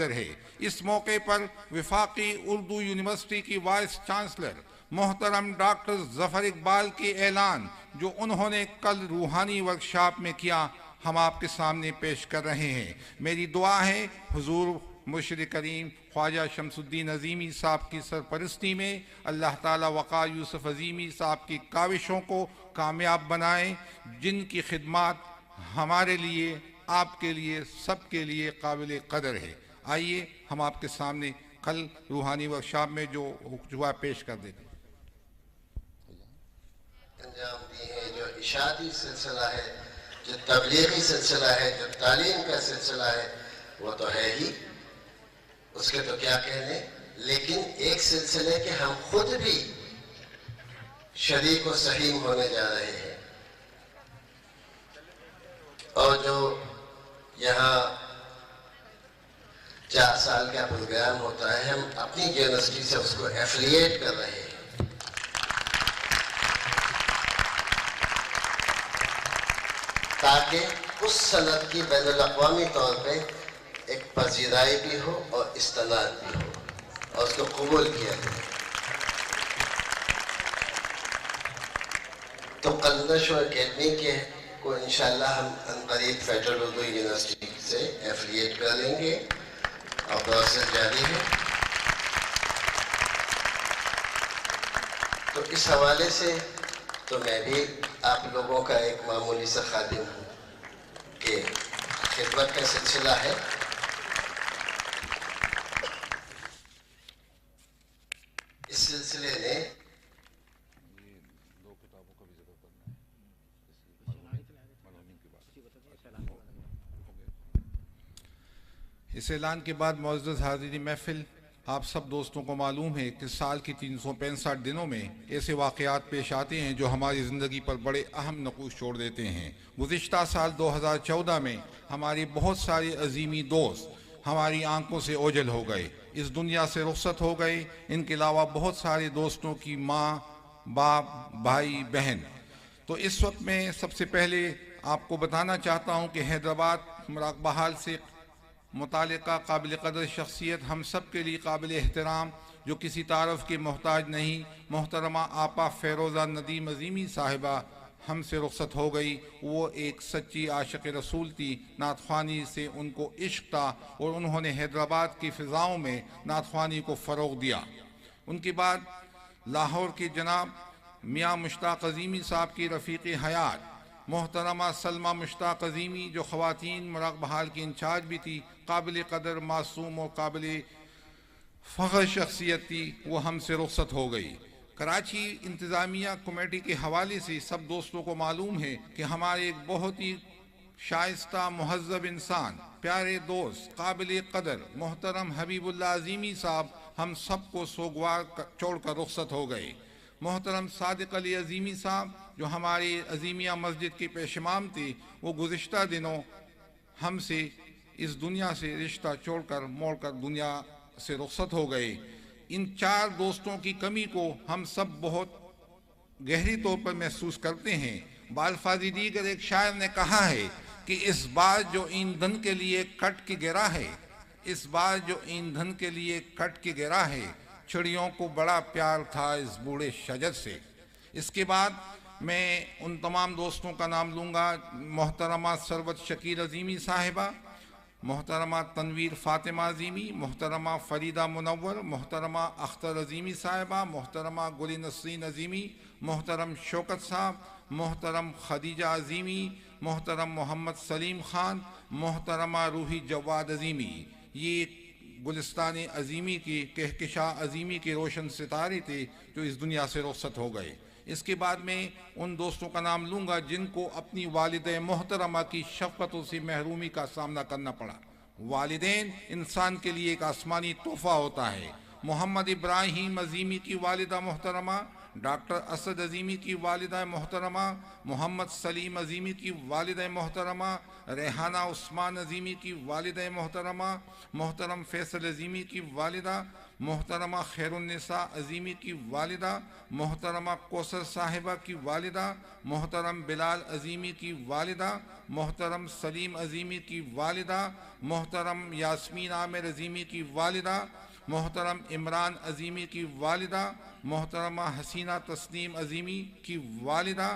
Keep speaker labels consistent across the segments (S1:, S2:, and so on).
S1: मुक़द्दर है। इस मौके पर वफाकी उर्दू यूनिवर्सिटी की वाइस चांसलर मोहतरम डॉक्टर ज़फ़र इकबाल के ऐलान जो उन्होंने कल रूहानी वर्कशॉप में किया, हम आपके सामने पेश कर रहे हैं। मेरी दुआ है हुजूर मुर्शिद करीम ख्वाजा शमसुद्दीन अज़ीमी साहब की सरपरस्ती में अल्लाह ताला वक़ार यूसुफ अज़ीमी साहब की काविशों को कामयाब बनाए, जिनकी खिदमत हमारे लिए, आपके लिए, सबके लिए काबिल कदर है। आइए हम आपके सामने कल रूहानी वर्कशॉप में जो हुआ पेश कर देते हैं।
S2: अंजाम दी है, जो इशाती सिलसिला है, जो तबलीगी सिलसिला है, जो तालीम का सिलसिला है, वो तो है ही, उसके तो क्या कहने। लेकिन एक सिलसिले के हम खुद भी शरीक व सहीम होने जा रहे हैं। और जो यहाँ 4 साल का प्रोग्राम होता है, हम अपनी यूनिवर्सिटी से उसको एफिलिएट कर रहे हैं, ताकि उस सनद की बैनुल अक़वामी तौर पे एक पजीराई भी हो और इस्तनाद भी हो और उसको कबूल किया जाए। तो कलदश अकेडमी के को इंशाअल्लाह हम अनकरीब फेडरल उर्दू यूनिवर्सिटी से एफिलिएट कर लेंगे और प्रोसेस जारी है। तो इस हवाले से तो मैं भी आप लोगों का एक मामूली सा खादिम हूँ कि खिदमत का सिलसिला है। इस सिलसिले ने
S1: इस ऐलान के बाद मुअज़्ज़ज़ हाज़िरीन महफ़िल, आप सब दोस्तों को मालूम है कि साल की 365 दिनों में ऐसे वाक़यात पेश आते हैं जो हमारी ज़िंदगी पर बड़े अहम नक़ूश छोड़ देते हैं। गुज़िश्ता साल 2014 में हमारे बहुत सारे अज़ीमी दोस्त हमारी आंखों से ओझल हो गए, इस दुनिया से रुख़्सत हो गए। इनके अलावा बहुत सारे दोस्तों की माँ, बाप, भाई, बहन। तो इस वक्त मैं सबसे पहले आपको बताना चाहता हूँ कि हैदराबाद मुराक़बा हाल से मुतालिका काबिल कदर शख्सियत, हम सब के लिए काबिल एहतराम, जो किसी तारफ़ के मोहताज नहीं, मोहतरमा आपा फ़ैरोज़ा नदीम अज़ीमी साहिबा हमसे रुख़्सत हो गई। वो एक सच्ची आशिक़ रसूल थी, नातख़्वानी से उनको इश्क़ था और उन्होंने हैदराबाद की फ़िज़ाओं में नातख़्वानी को फ़रोग़ दिया। उनके बाद लाहौर के जनाब मियाँ मुश्ताक़ अज़ीमी साहब की रफ़ीक़ हयात मोहतरमा सलमा मुश्ताक़ अज़ीमी, जो ख़वातीन मुराक़बा हाल की इंचार्ज भी थी, काबिल कदर, मासूम और काबिल फ़ख्र शख्सियत थी, वो हमसे रुख़्सत हो गई। कराची इंतज़ामिया कमेटी के हवाले से सब दोस्तों को मालूम है कि हमारे एक बहुत ही शाइस्ता मुहज़्ज़ब इंसान, प्यारे दोस्त, काबिल कदर मोहतरम हबीबुल्लाह अज़ीमी साहब हम सबको सोगवार छोड़ कर रुख़्सत हो गए। मोहतरम सादिक अली अज़ीमी साहब, जो हमारी अज़ीमिया मस्जिद के पेशमाम थे, वो गुज़िश्ता दिनों हमसे इस दुनिया से रिश्ता मोड़ कर दुनिया से रुख़्सत हो गए। इन 4 दोस्तों की कमी को हम सब बहुत गहरी तौर पर महसूस करते हैं। बालफाज़ी दीगर एक शायर ने कहा है कि इस बार जो ईंधन के लिए कट के गिरा है, इस बार जो ईंधन के लिए कट के गिरा है, चिड़ियों को बड़ा प्यार था इस बूढ़े शजर से। इसके बाद मैं उन तमाम दोस्तों का नाम लूँगा। मोहतरमा सरवत शकील अज़ीमी साहिबा, मोहतरमा तनवीर फ़ातिमा अज़ीमी, मोहतरमा फ़रीदा मुनव्वर, मोहतरमा अख्तर अज़ीमी साहिबा, मोहतरमा गुल नसरीन अज़ीमी, मोहतरम शौकत साहब, मोहतरम खदीजा अज़ीमी, मोहतरम मोहम्मद सलीम ख़ान, मोहतरमा रूही जवाद अज़ीमी। ये गुलिस्तान अज़ीमी की कहकशां अज़ीमी के रोशन सितारे थे जो इस दुनिया से रुख़्सत हो गए। इसके बाद में उन दोस्तों का नाम लूँगा जिनको अपनी वालिदा मोहतरमा की शफ़क़तों से महरूमी का सामना करना पड़ा। वालिदैन इंसान के लिए एक आसमानी तोहफ़ा होता है। मोहम्मद इब्राहीम अज़ीमी की वालिदा मोहतरमा डॉक्टर असद अजीमी की वालिदा मोहतरमा, मोहम्मद सलीम अजीमी की वालिदा मोहतरमा, रेहाना उस्मान अजीमी की वालिदा मोहतरमा, मोहतरम फैसल अजीमी की वालिदा, मोहतरमा खैरुन्निसा अजीमी की वालिदा, मोहतरमा कौसर साहिबा की वालिदा, मोहतरम बिलाल अजीमी की वालिदा, मोहतरम सलीम अजीमी की वालिदा, मोहतरम यास्मीन आमिर अजीमी की वालिदा, मोहतरम इमरान अजीमी की वालिदा, मोहतरमा हसीना तस्नीम अजीमी की वालिदा,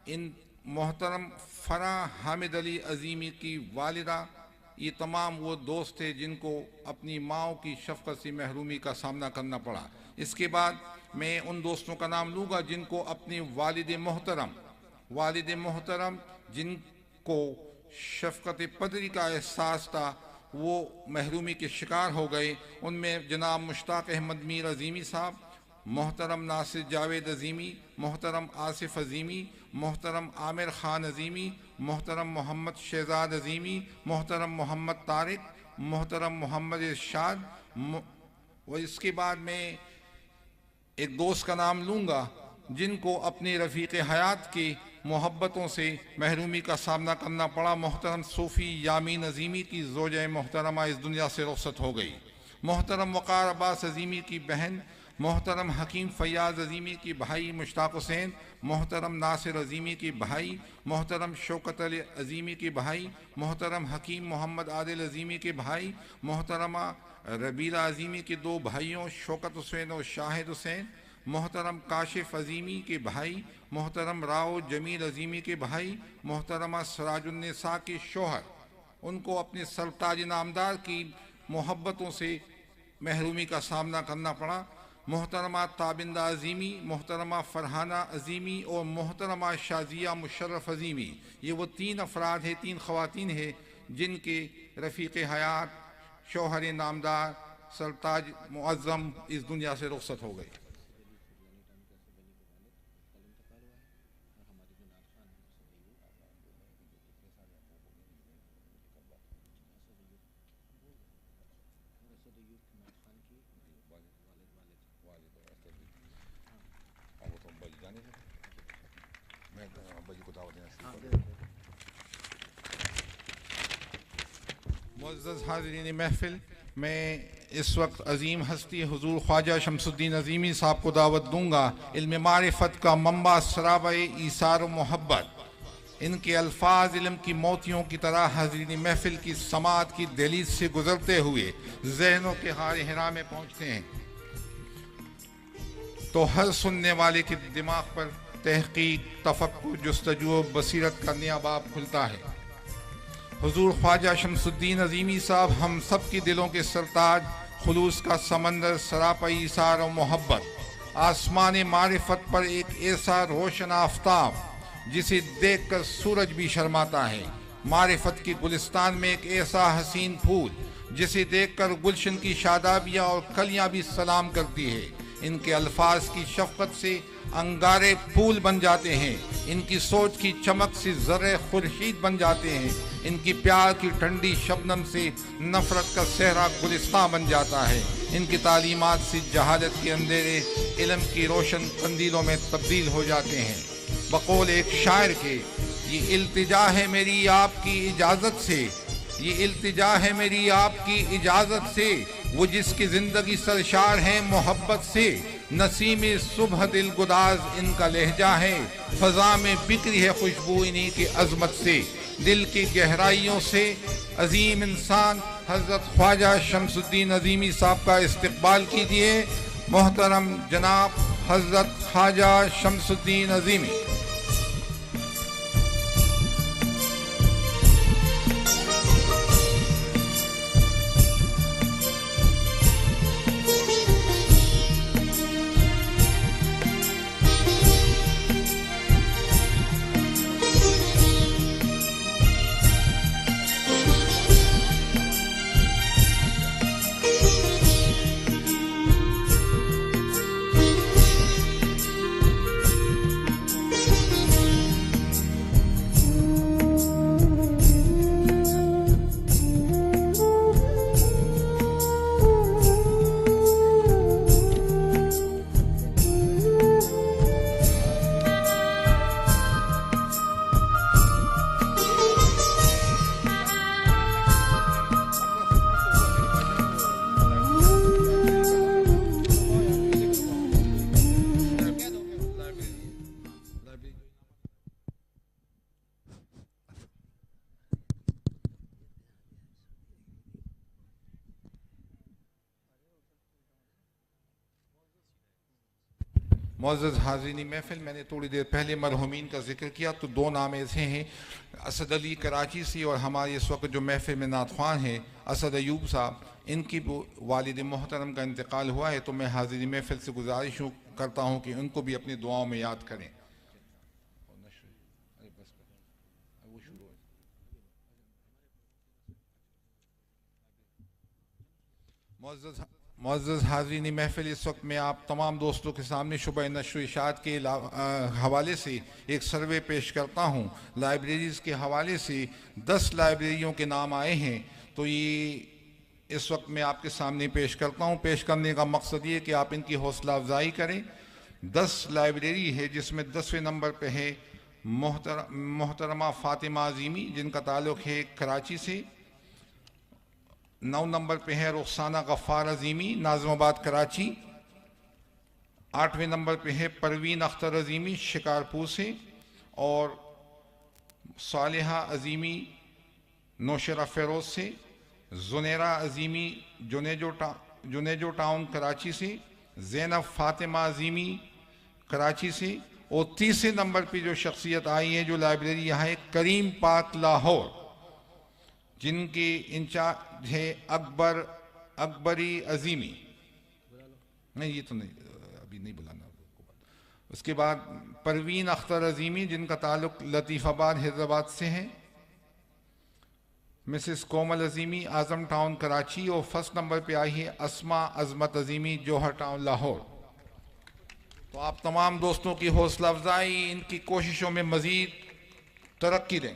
S1: इन मोहतरम फ़रा हामिद अली अजीमी की वालिदा। ये तमाम वो दोस्त थे जिनको अपनी माओ की शफ़क़त से महरूमी का सामना करना पड़ा। इसके बाद मैं उन दोस्तों का नाम लूँगा जिनको अपने वालिद मोहतरम जिनको शफ़क़त पदरी का एहसास था वो महरूमी के शिकार हो गए। उनमें जनाब मुश्ताक अहमद मीर अजीमी साहब, मोहतरम नासिर जावेद अजीमी, मोहतरम आसिफ अजीमी, मोहतरम आमिर ख़ान अजीमी, मोहतरम मोहम्मद शहजाद अजीमी, मोहतरम मोहम्मद तारिक, मोहतरम मोहम्मद इरशाद। व इसके बाद मैं एक दोस्त का नाम लूँगा जिनको अपने रफ़ीक़ हयात की मोहब्बतों से महरूमी का सामना करना पड़ा। मोहतरम सूफ़ी यामीन अजीमी की ज़ौजा मोहतरमा इस दुनिया से रुख़्सत हो गई। मोहतरम वक़ार अब्बास अजीमी की बहन, मोहतरम हकीम फ़याज़ अजीमी की भाई मुश्ताक़ हुसैन, मोहतरम नासिर अजीमी की भाई, मोहतरम शौकत अली अजीमी की भाई, मोहतरम हकीम मोहम्मद आदिल अजीमी के भाई, मोहतरमा रबीला अजीमी के दो भाइयों शौकत हुसैन और शाहिद हुसैन, मोहतरम काशिफ अजीमी के भाई, मोहतरम राव जमील अजीमी के भाई, मोहतरमा सराजुन्निसा के शोहर, उनको अपने सरताज नामदार की मोहब्बतों से महरूमी का सामना करना पड़ा। मोहतरमा ताबिंदा अजीमी, मोहतरमा फ़रहाना अजीमी और मोहतरमा शाजिया मुशर्रफ अजीमी, ये वो तीन अफराद हैं, तीन ख़वातीन हैं जिनके रफ़ीक़ हयात शौहर नामदार सरताज मुअज़्ज़म इस दुनिया से रुख़्सत हो गए। मुअज़्ज़ज़ हाज़रीन महफ़िल, मैं इस वक्त अज़ीम हस्ती हुज़ूर ख्वाजा शमसुद्दीन अज़ीमी साहब को दावत दूँगा। इल्म मारिफत का मंबा सराबे ईसार मोहब्बत, इनके अल्फाज इल्म की मोतियों की तरह हाज़रीन महफ़िल की समात की दहलीज से गुज़रते हुए ज़हनों के हार हिरा में पहुँचते हैं तो हर सुनने वाले के दिमाग पर तहक़ीक़, तफ़क्कुर, जुस्तजू, बसीरत का नया बाब खुलता है। हुज़ूर ख्वाजा शमसुद्दीन अज़ीमी साहब हम सब के दिलों के सरताज, खुलूस का समंदर, सरापा ईसार और मोहब्बत, आसमान मारिफत पर एक ऐसा रोशन आफ़ताब जिसे देखकर सूरज भी शर्माता है। मारिफत की गुलिस्तान में एक ऐसा हसीन फूल जिसे देखकर गुलशन की शादाबियाँ और कलियाँ भी सलाम करती है। इनके अल्फाज की शफ़क़त से अंगारे फूल बन जाते हैं, इनकी सोच की चमक से ज़र्रे खुर्शीद बन जाते हैं, इनकी प्यार की ठंडी शबनम से नफ़रत का सहरा गुलिस्तान बन जाता है। इनकी तालीमात से जहालत के अंधेरे इल्म की रोशन कंदीलों में तब्दील हो जाते हैं। बक़ौल एक शायर के, ये इल्तिजा है मेरी आपकी इजाज़त से, ये इल्तिजा है मेरी आपकी इजाज़त से, वो जिसकी ज़िंदगी सरशार है मोहब्बत से, नसीम सुबह दिल गुदाज इनका लहजा है, फ़ज़ा में बिखरी है खुशबू इन्हीं की अज़मत से। दिल की गहराइयों से अजीम इंसान हज़रत ख्वाजा शमसुद्दीन अज़ीमी साहब का इस्तक़बाल कीजिए। मोहतरम जनाब हज़रत ख्वाजा शमसुद्दीन अज़ीमी। मुअज़्ज़ज़ हाज़रीन महफ़िल, मैंने थोड़ी देर पहले मरहूमीन का जिक्र किया, तो दो नाम ऐसे हैं, असद अली कराची से और हमारे इस वक्त जो महफ़िल में नातख़्वान हैं असद अयूब साहब, इनकी वालिद मोहतरम का इंतकाल हुआ है। तो मैं हाज़रीन महफ़िल से गुजारिश करता हूँ कि उनको भी अपनी दुआओं में याद करें। मुअज़्ज़ज़ हाज़रीन महफ़िल, इस वक्त मैं आप तमाम दोस्तों के सामने शुबह नश्र इशात के हवाले से एक सर्वे पेश करता हूँ। लाइब्रेरीज़ के हवाले से 10 लाइब्रेरियों के नाम आए हैं, तो ये इस वक्त मैं आपके सामने पेश करता हूँ। पेश करने का मकसद ये कि आप इनकी हौसला अफजाई करें। 10 लाइब्रेरी है जिसमें 10वें नंबर पर है मोहतरमा फ़ातिमा अज़ीमी, जिनका ताल्लुक़ है कराची से। 9 नंबर पे है रुखसाना गफ़ार अज़ीमी, नाज़िमाबाद कराची। 8वें नंबर पे है परवीन अख्तर अज़ीमी, शिकारपुर से। और सालिहा अज़ीमी, नौशेरा फ़ेरोज़ से। ज़ुनैरा अज़ीमी, जुनेजो टाउन कराची से। ज़ैनब फ़ातिमा अज़ीमी, कराची से। और 30वें नंबर पे जो शख्सियत आई है, जो लाइब्रेरी यहाँ है, करीम पाक लाहौर, जिनके इंचार्ज है अकबरी अजीमी। नहीं, ये तो नहीं, अभी नहीं बुलाना। उसके बाद परवीन अख्तर अजीमी, जिनका ताल्लुक लतीफ़ाबाद हैदराबाद से है। मिसेस कोमल अजीमी, आज़म टाउन कराची। और फर्स्ट नंबर पे आई है अस्मा अजमत अजीमी, जौहर टाउन लाहौर। तो आप तमाम दोस्तों की हौसला अफजाई, इनकी कोशिशों में मज़ीद तरक्की दें।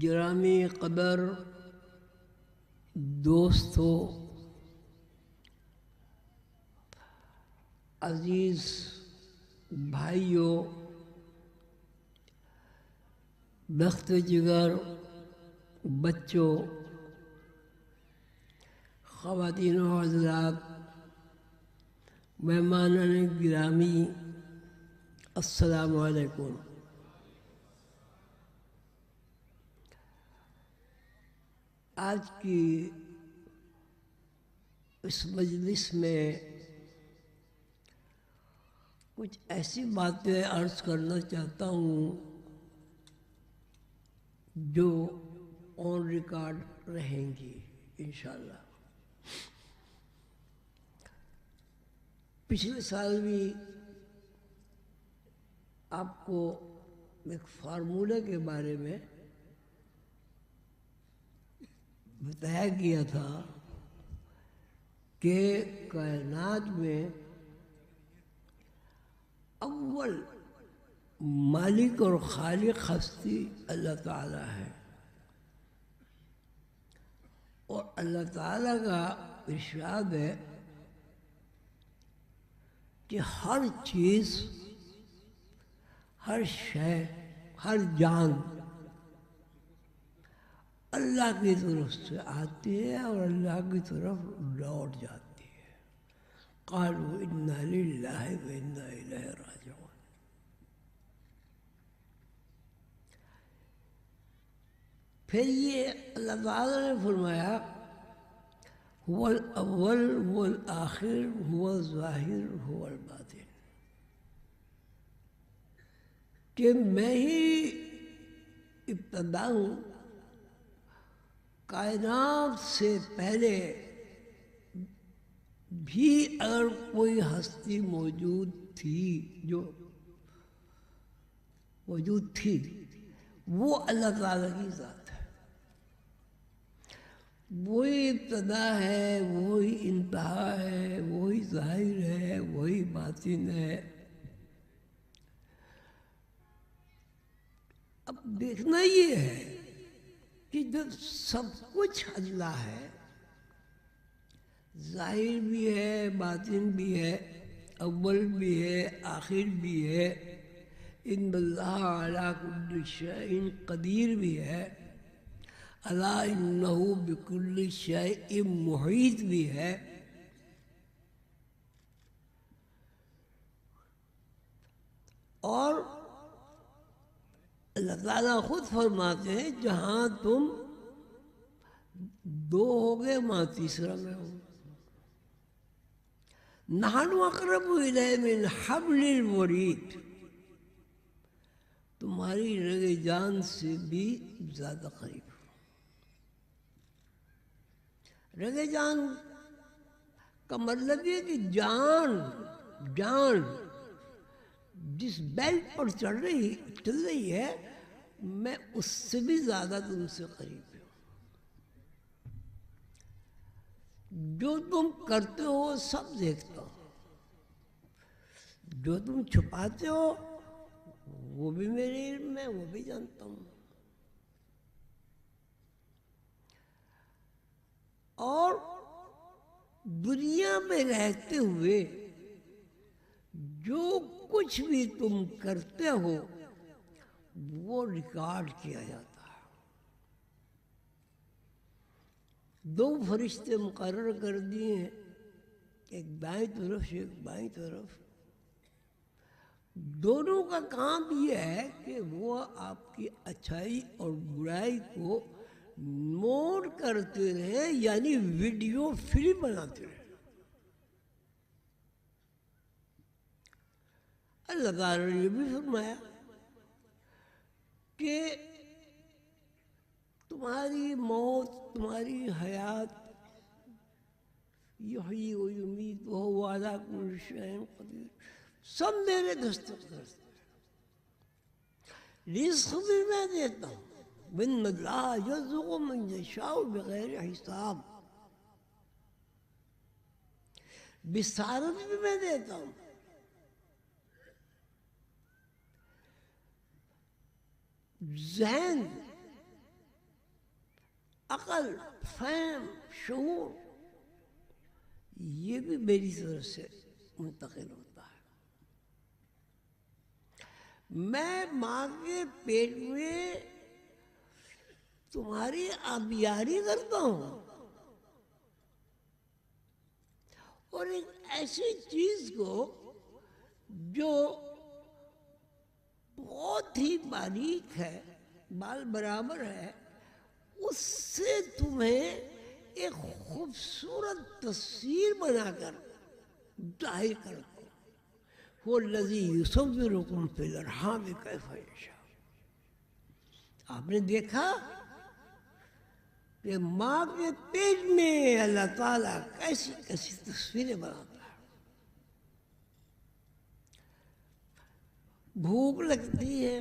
S3: गिरामी कदर दोस्तों, अजीज़ भाइयों, बख्त जिगर बच्चों, ख़वातीन और हज़रात, मेहमानान गिरामी, अस्सलामु अलैकुम। आज की इस मजलिस में कुछ ऐसी बातें अर्ज़ करना चाहता हूँ जो ऑन रिकॉर्ड रहेंगी इंशाअल्लाह। पिछले साल भी आपको एक फार्मूले के बारे में बताया गया था कि कायनात में अव्वल मालिक और खालिक हस्ती अल्लाह ताला है और अल्लाह ताला का इरशाद है कि हर चीज़, हर शय, हर जान अल्लाह की तरफ से आती है और अल्लाह की तरफ लौट जाती है। क़ालू इन्ना लिल्लाहि व इन्ना इलैहि राजिऊन। फिर ये अल्लाह ताला ने फरमाया हुवल अव्वल हुवल आखिर हुवल ज़ाहिर हुवल बातिन, कि मैं ही इब्तदा हूँ। कायनात से पहले भी अगर कोई हस्ती मौजूद थी, जो मौजूद थी, वो अल्लाह ताला की ज़ात है। वही इब्तदा है, वही इंतहा है, वही ज़ाहिर है, वही बातिन है। अब देखना ये है कि जब सब कुछ अल्लाह है, ज़ाहिर भी है, बातिन भी है, अव्वल भी है, आखिर भी है, इन्नल्लाह अला कुल्लि शैइन कदीर भी है, अला इन्नहु बिकुल्लि शैइन मुहीत भी है, और अल्लाह ताला खुद फरमाते हैं जहाँ तुम दो हो गए वहाँ तीसरा मैं हूँ। नहनु अक़रबु इलैहि मिन हब्लिल वरीद, तुम्हारी रगे जान से भी ज़्यादा करीब। रगे जान का मतलब ये कि जान जिस बेल्ट पर चल रही है, मैं उससे भी ज्यादा तुमसे करीब हूं। जो तुम करते हो सब देखता हूं, जो तुम छुपाते हो वो भी मेरे इल्म में, वो भी जानता हूं। और दुनिया में रहते हुए जो कुछ भी तुम करते हो वो रिकॉर्ड किया जाता है। दो फरिश्ते मुकर्रर कर दिए हैं, एक दाएं तरफ से एक बाएं तरफ। दोनों का काम ये है कि वो आपकी अच्छाई और बुराई को नोट करते रहे, यानी वीडियो फिल्म बनाते रहे। अल्लाह ताला ने भी फरमाया कि तुम्हारी मौत, तुम्हारी हयात, युही व युमीत वहुव अला कुल्लि शैइन कदीर, सब मेरे दस्तक, रिस्क भी मैं देता हूँ, बिन मदला यज़ुक़ु मन यशाउ बगैर हिसाब, बिसारत भी मैं देता हूँ, ज़हन, अकल, फहम, शऊर, ये भी मेरी तरफ से मुंतकिल होता है। मैं माँ के पेट में तुम्हारी आबियारी करता हूँ और एक ऐसी चीज को जो बहुत ही बारीक है, बाल बराबर है, उससे तुम्हें एक खूबसूरत तस्वीर बनाकर जाहिर करता हूँ। वो लज़ी युसव्विरुकुम फिल अरहाम कैफ़ यशा। आपने देखा कि माँ के पेट में अल्लाह ताला कैसी कैसी तस्वीरें बनाता है। भूख लगती है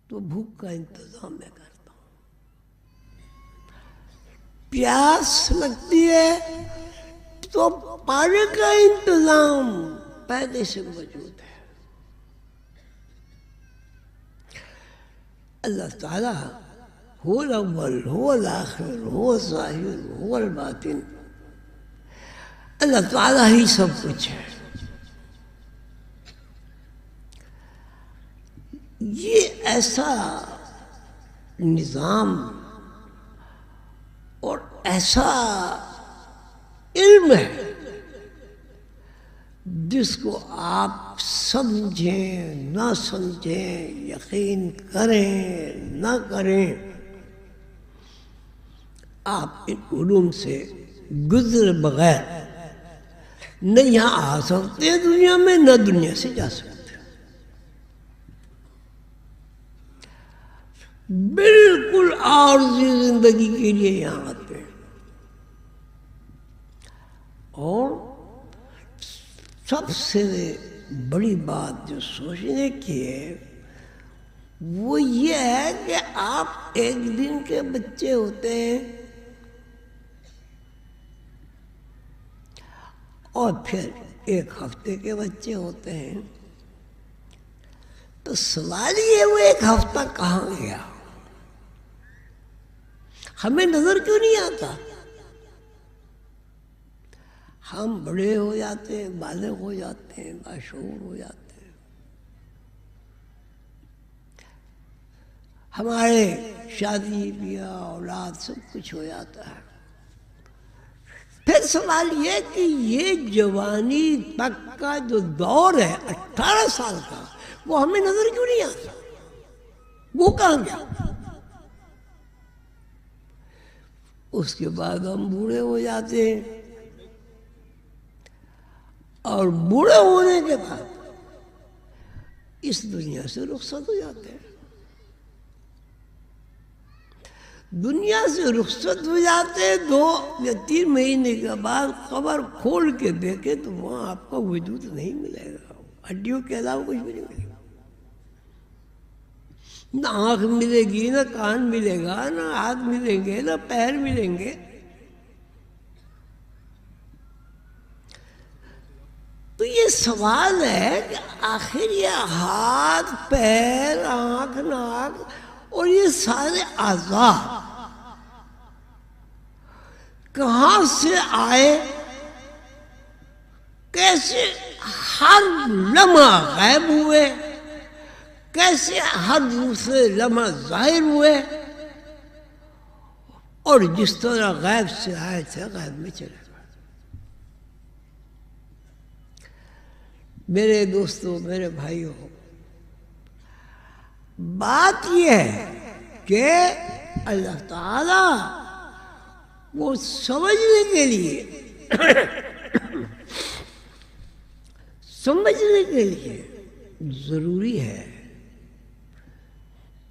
S3: तो भूख का इंतजाम मैं करता हूँ, प्यास लगती है तो पानी का इंतजाम पहले से मौजूद है। अल्लाह ताला हुवल अव्वल हुवल आखिर हुवल ज़ाहिर हुवल बातिन, अल्लाह ताला ही सब कुछ है। ये ऐसा निज़ाम और ऐसा इल्म है जिसको आप समझें ना समझें, यकीन करें ना करें, आप इन उलूम से गुजरे बगैर न यहाँ आ सकते दुनिया में, न दुनिया से जा सकते। बिल्कुल आर्ज़ी जिंदगी के लिए यहाँ आते हैं। और सबसे बड़ी बात जो सोचने की है वो ये है कि आप एक दिन के बच्चे होते हैं और फिर एक हफ्ते के बच्चे होते हैं, तो सवाल ये वो एक हफ्ता कहाँ गया हमें नजर क्यों नहीं आता। हम बड़े हो जाते हैं, बालिग हो जाते हैं, बाशऊर हो जाते हैं, हमारे शादी ब्याह औलाद सब कुछ हो जाता है। फिर सवाल ये कि ये जवानी तक का जो दौर है 18 साल का, वो हमें नजर क्यों नहीं आता, वो कहाँ गया। उसके बाद हम बूढ़े हो जाते हैं और बूढ़े होने के बाद इस दुनिया से रुखसत हो जाते हैं। दुनिया से रुखसत हो जाते हैं 2 या 3 महीने के बाद कब्र खोल के देखे तो वहां आपका वजूद नहीं मिलेगा, हड्डियों के अलावा कुछ भी नहीं मिलेगा। ना आंख मिलेगी, ना कान मिलेगा, ना हाथ मिलेंगे, ना पैर मिलेंगे। तो ये सवाल है कि आखिर ये हाथ पैर आंख नाक और ये सारे आज़ा कहाँ से आए, कैसे हर लम्हा गायब हुए, कैसे हर दूसरे लम्हा जाहिर हुए, और जिस तरह गायब से आए थे गायब में चले गए। मेरे दोस्तों, मेरे भाइयों, बात यह है कि अल्लाह ताला वो समझने के लिए समझने के लिए जरूरी है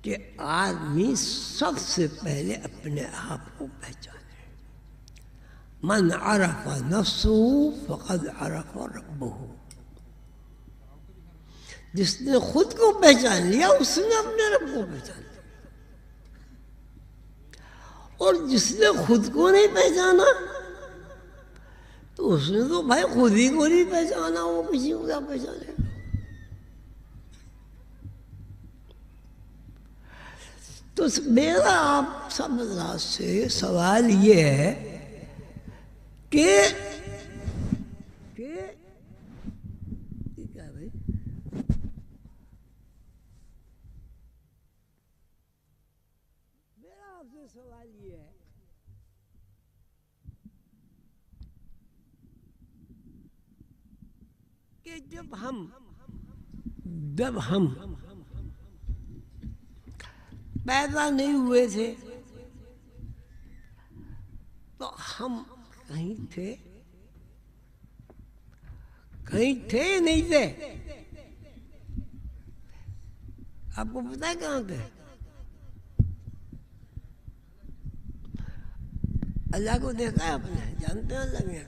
S3: कि आदमी सबसे पहले अपने आप को पहचाने। मन अरफ नफ्सहू फ़क़द अरफ रब्बहू। जिसने खुद को पहचान लिया उसने अपने रब को पहचान लिया, और जिसने खुद को नहीं पहचाना तो उसने तो भाई खुद ही को नहीं पहचाना, वो किसी को क्या पहचानेगा। तो मेरा आप सब से सवाल ये है कि क्या भाई, मेरा आपसे सवाल ये है कि जब हम पैदा नहीं हुए थे तो हम कहीं थे नहीं थे? आपको पता है कहाँ थे? अल्लाह को देखा है आपने? जानते हैं अल्लाह के?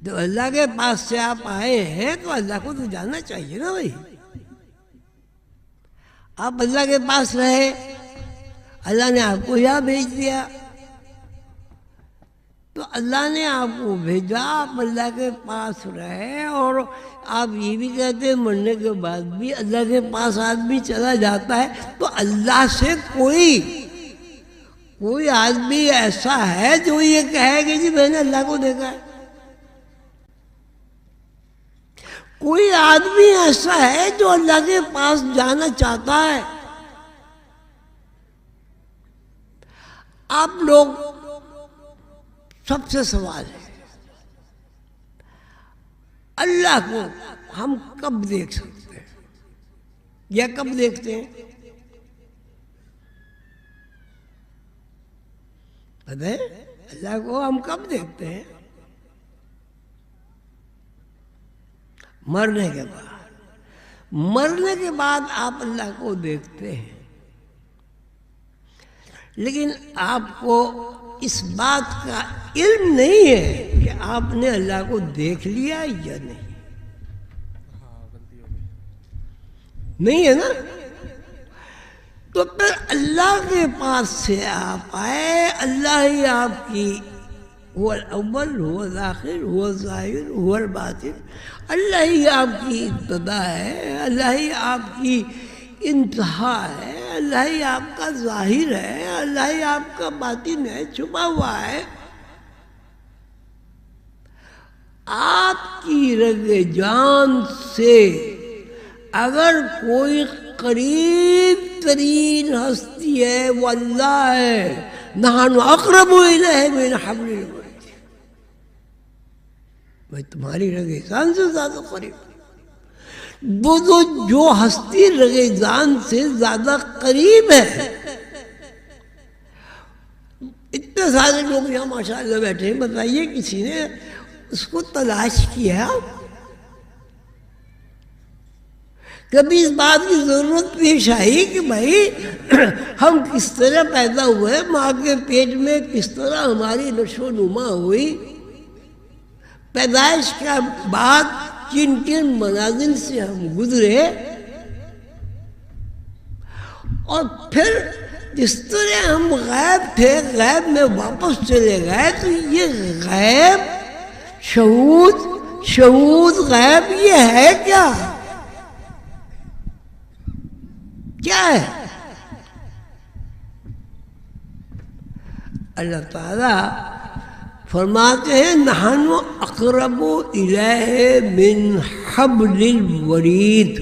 S3: जब अल्लाह के पास से आप आए हैं तो अल्लाह को तो जानना चाहिए ना भाई। आप अल्लाह के पास रहे, अल्लाह ने आपको यहाँ भेज दिया, तो अल्लाह ने आपको भेजा, आप अल्लाह के पास रहे, और आप ये भी कहते हैं मरने के बाद भी अल्लाह के पास आदमी चला जाता है। तो अल्लाह से कोई आदमी ऐसा है जो ये कहे कि जी मैंने अल्लाह को देखा है? कोई आदमी ऐसा है जो अल्लाह के पास जाना चाहता है? आप लोग सबसे सवाल है, अल्लाह को हम कब देख सकते हैं या कब देखते हैं? पता है अल्लाह को हम कब देखते हैं? मरने के बाद। मरने के बाद आप अल्लाह को देखते हैं, लेकिन आपको इस बात का इल्म नहीं है कि आपने अल्लाह को देख लिया या नहीं है ना? तो फिर अल्लाह के पास से आप आए, अल्लाह ही आपकी हुवल अव्वल हुवल आखिर हुवल ज़ाहिर हुवल बातिन, अल्लाह ही आपकी इब्तिदा है, अल्लाह ही आपकी इंतहा है, अल्लाह ही आपका ज़ाहिर है, अल्लाह ही आपका बातिन है, छुपा हुआ है। आपकी रगे जान से अगर कोई करीब तरीन हस्ती है वो अल्लाह है, नहनु अक़रबु इलैहि मिन हब्लिल वरीद, मैं तुम्हारी रगे जान से ज्यादा करीब। वो जो हस्ती रगे जान से ज्यादा करीब है, इतने सारे लोग यहाँ माशाअल्लाह बैठे हैं, बताइए किसी ने उसको तलाश किया? कभी इस बात की जरूरत पेश आई कि भाई हम किस तरह पैदा हुए, माँ के पेट में किस तरह हमारी नशो नुमा हुई, पैदाइश के बाद किन किन मनाजिल से हम गुजरे, और फिर जिस तरह हम गैब थे गैब में वापस चले गए, तो ये गैब शहूद गैब ये है क्या है? अल्लाह ताला फरमाते हैं नहनु अक़रबु इलैहि मिन हब्लिल वरीद,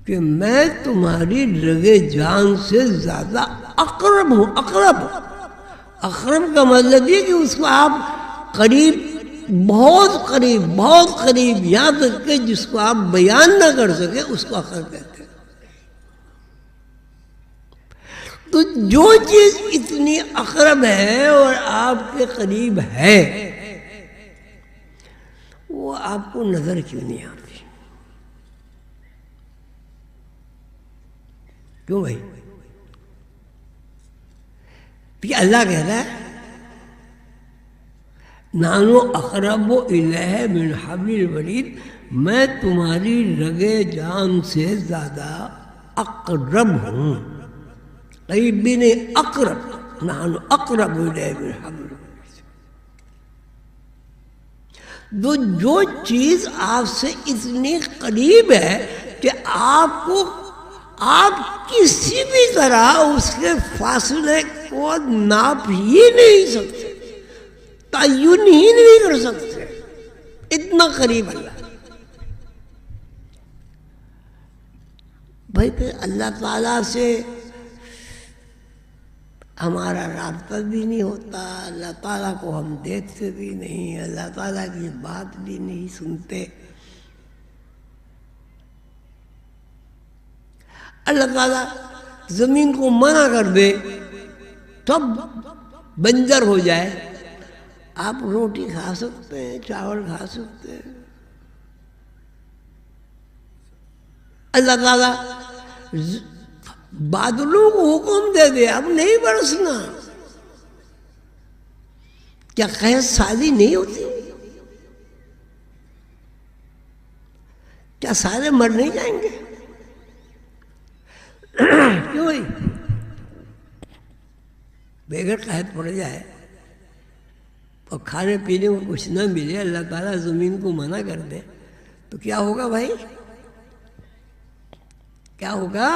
S3: कि मैं तुम्हारी रगे जान से ज्यादा अक़रब हूँ। अक़रब का मतलब ये कि उसको आप करीब, बहुत करीब, यहाँ तक के जिसको आप बयान ना कर सके उसको अक़रब कहते हैं। तो जो चीज इतनी अक़रब है और आपके करीब है, वो आपको नजर क्यों नहीं आती? क्यों भाई? तो अल्लाह कह रहा है नानो अक़रबु इलैहि मिन हब्लिल वरीद, मैं तुम्हारी रगे जान से ज्यादा अक़रब हूँ। करीब भी नहीं, अक़रब, नानो अक़रबु इलैहि मिन हब्लिल वरीद। तो जो चीज आपसे इतनी करीब है कि आपको आप किसी भी तरह उसके फासले को नाप ही नहीं सकते, तय्युन ही नहीं कर सकते, इतना करीब अल्लाह। भाई फिर अल्लाह ताला से हमारा राब्ता भी नहीं होता, अल्लाह ताला को हम देखते भी नहीं, अल्लाह ताला की बात भी नहीं सुनते। अल्लाह ताला जमीन को मना कर दे तब बंजर हो जाए, आप रोटी खा सकते हैं, चावल खा सकते हैं। अल्लाह ताला बादलों को हुक्म दे दे अब नहीं बरसना, क्या खैर शादी नहीं होती? क्या सारे मर नहीं जाएंगे? क्यों भाई? बेगर कहत पड़ जाए और खाने पीने को कुछ ना मिले, अल्लाह ताला जमीन को मना कर दे, तो क्या होगा भाई? क्या होगा?